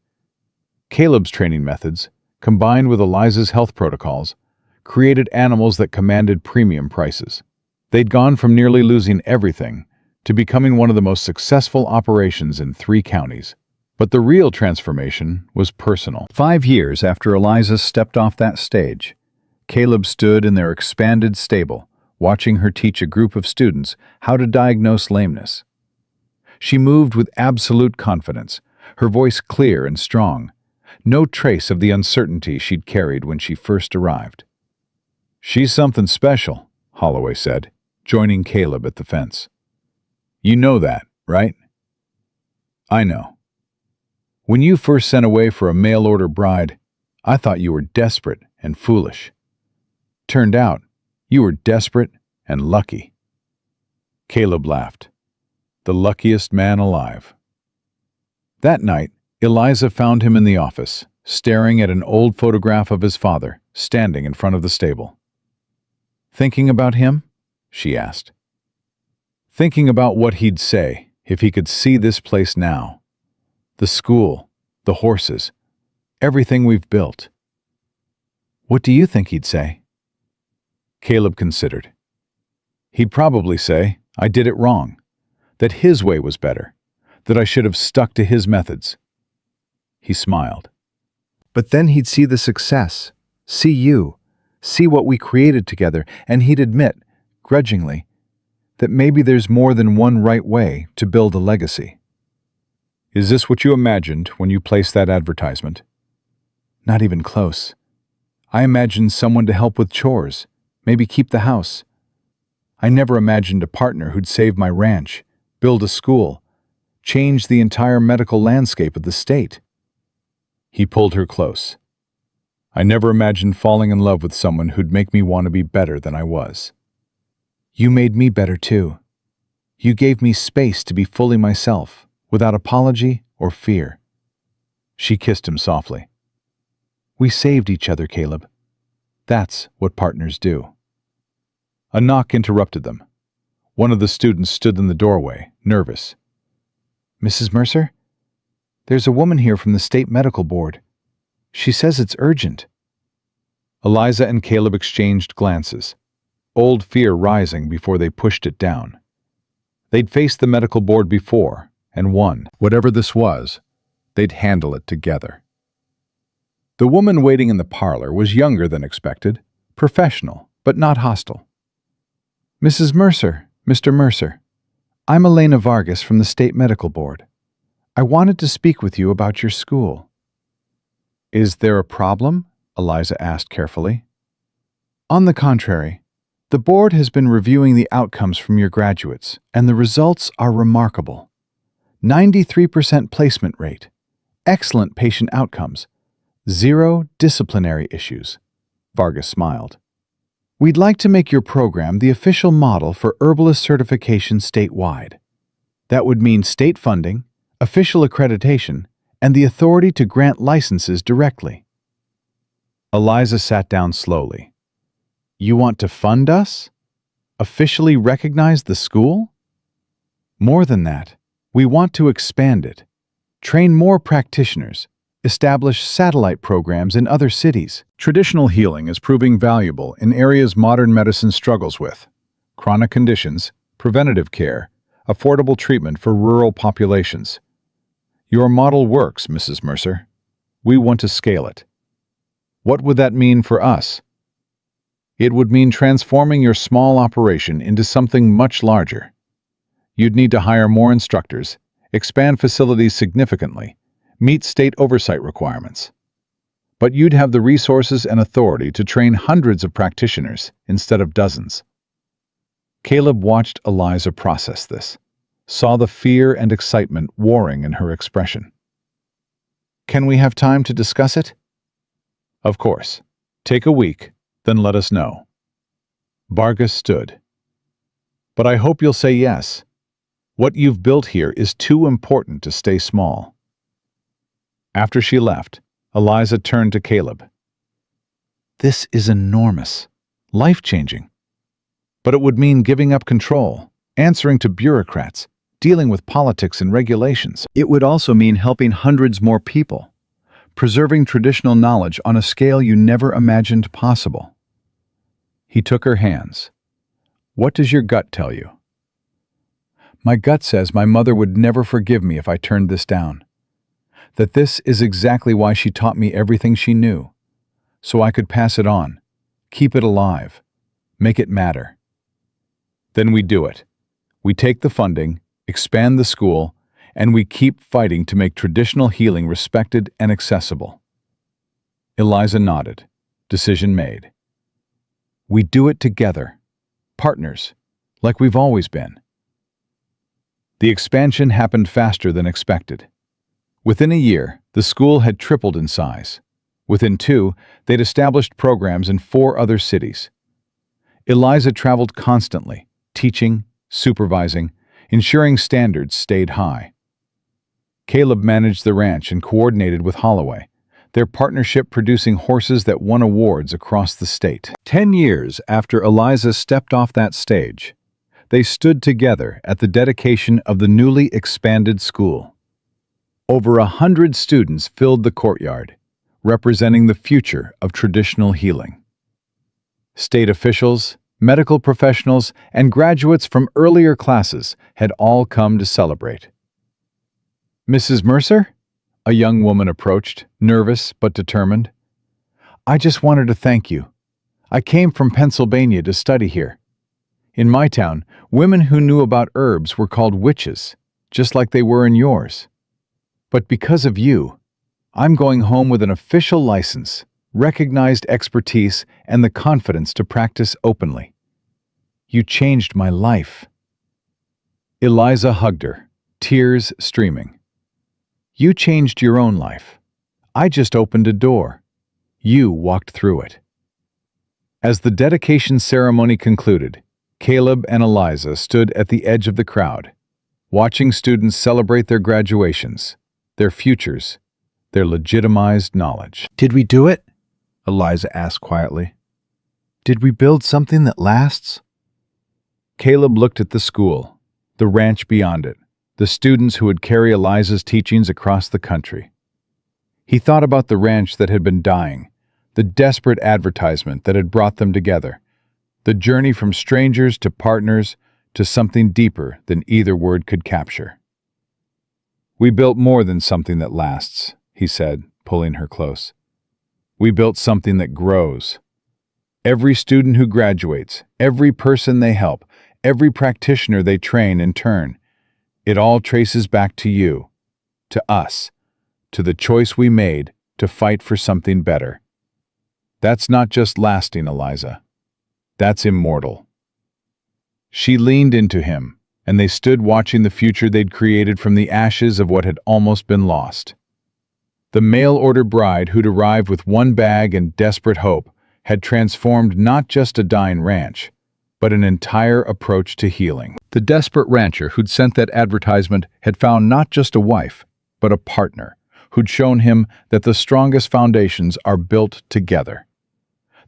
Caleb's training methods, combined with Eliza's health protocols, created animals that commanded premium prices. They'd gone from nearly losing everything to becoming one of the most successful operations in 3 counties. But the real transformation was personal. 5 years after Eliza stepped off that stage, Caleb stood in their expanded stable, watching her teach a group of students how to diagnose lameness. She moved with absolute confidence, her voice clear and strong, no trace of the uncertainty she'd carried when she first arrived. "She's something special," Holloway said, joining Caleb at the fence. "You know that, right?" "I know. When you first sent away for a mail-order bride, I thought you were desperate and foolish. Turned out, you were desperate and lucky." Caleb laughed. The luckiest man alive. That night, Eliza found him in the office, staring at an old photograph of his father, standing in front of the stable. "Thinking about him?" she asked. "Thinking about what he'd say if he could see this place now. The school, the horses, everything we've built." "What do you think he'd say?" Caleb considered. He'd probably say I did it wrong, that his way was better, that I should have stuck to his methods. He smiled. But then he'd see the success, see you, see what we created together, and he'd admit, grudgingly, that maybe there's more than one right way to build a legacy. Is this what you imagined when you placed that advertisement? Not even close. I imagined someone to help with chores, maybe keep the house. I never imagined a partner who'd save my ranch, build a school, change the entire medical landscape of the state. He pulled her close. I never imagined falling in love with someone who'd make me want to be better than I was. You made me better too. You gave me space to be fully myself, without apology or fear. She kissed him softly. We saved each other, Caleb. That's what partners do. A knock interrupted them. One of the students stood in the doorway, nervous. Mrs. Mercer? There's a woman here from the state medical board. She says it's urgent. Eliza and Caleb exchanged glances, old fear rising before they pushed it down. They'd faced the medical board before and won. Whatever this was, they'd handle it together. The woman waiting in the parlor was younger than expected, professional, but not hostile. Mrs. Mercer, Mr. Mercer, I'm Elena Vargas from the state medical board. I wanted to speak with you about your school. Is there a problem? Eliza asked carefully. On the contrary, the board has been reviewing the outcomes from your graduates, and the results are remarkable. 93% placement rate, excellent patient outcomes, 0 disciplinary issues. Vargas smiled. We'd like to make your program the official model for herbalist certification statewide. That would mean state funding, official accreditation, and the authority to grant licenses directly. Eliza sat down slowly. You want to fund us? Officially recognize the school? More than that, we want to expand it, train more practitioners, establish satellite programs in other cities. Traditional healing is proving valuable in areas modern medicine struggles with: chronic conditions, preventative care, affordable treatment for rural populations. Your model works, Mrs. Mercer. We want to scale it. What would that mean for us? It would mean transforming your small operation into something much larger. You'd need to hire more instructors, expand facilities significantly, meet state oversight requirements. But you'd have the resources and authority to train hundreds of practitioners instead of dozens. Caleb watched Eliza process this, saw the fear and excitement warring in her expression. Can we have time to discuss it? Of course. Take a week, then let us know. Vargas stood. But I hope you'll say yes. What you've built here is too important to stay small. After she left, Eliza turned to Caleb. This is enormous, life-changing. But it would mean giving up control, answering to bureaucrats, dealing with politics and regulations. It would also mean helping hundreds more people, preserving traditional knowledge on a scale you never imagined possible. He took her hands. What does your gut tell you? My gut says my mother would never forgive me if I turned this down. That this is exactly why she taught me everything she knew, so I could pass it on, keep it alive, make it matter. Then we do it. We take the funding, expand the school, and we keep fighting to make traditional healing respected and accessible. Eliza nodded. Decision made. We do it together, partners, like we've always been. The expansion happened faster than expected. Within a year, the school had tripled in size. Within 2, they'd established programs in 4 other cities. Eliza traveled constantly, teaching, supervising, ensuring standards stayed high. Caleb managed the ranch and coordinated with Holloway, their partnership producing horses that won awards across the state. 10 years after Eliza stepped off that stage, they stood together at the dedication of the newly expanded school. Over 100 students filled the courtyard, representing the future of traditional healing. State officials, Medical professionals and graduates from earlier classes had all come to celebrate. "Mrs. Mercer?" A young woman approached, nervous but determined. "I just wanted to thank you. I came from Pennsylvania to study here. In my town, women who knew about herbs were called witches, just like they were in yours. But because of you, I'm going home with an official license, recognized expertise, and the confidence to practice openly. You changed my life." Eliza hugged her, tears streaming. "You changed your own life. I just opened a door. You walked through it." As the dedication ceremony concluded, Caleb and Eliza stood at the edge of the crowd, watching students celebrate their graduations, their futures, their legitimized knowledge. "Did we do it?" Eliza asked quietly. "Did we build something that lasts?" Caleb looked at the school, the ranch beyond it, the students who would carry Eliza's teachings across the country. He thought about the ranch that had been dying, the desperate advertisement that had brought them together, the journey from strangers to partners to something deeper than either word could capture. "We built more than something that lasts," he said, pulling her close. "We built something that grows. Every student who graduates, every person they help, every practitioner they train in turn, it all traces back to you, to us, to the choice we made to fight for something better. That's not just lasting, Eliza. That's immortal." She leaned into him, and they stood watching the future they'd created from the ashes of what had almost been lost. The mail-order bride who'd arrived with one bag and desperate hope had transformed not just a dying ranch, but an entire approach to healing. The desperate rancher who'd sent that advertisement had found not just a wife, but a partner who'd shown him that the strongest foundations are built together,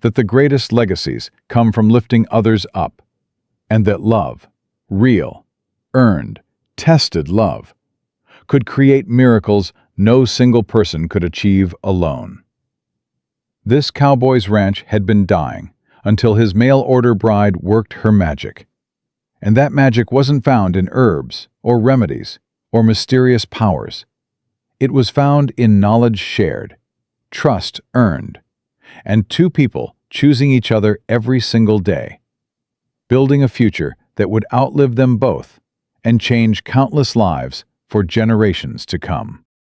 that the greatest legacies come from lifting others up, and that love, real, earned, tested love, could create miracles no single person could achieve alone. This cowboy's ranch had been dying until his mail-order bride worked her magic. And that magic wasn't found in herbs or remedies or mysterious powers. It was found in knowledge shared, trust earned, and two people choosing each other every single day, building a future that would outlive them both and change countless lives for generations to come.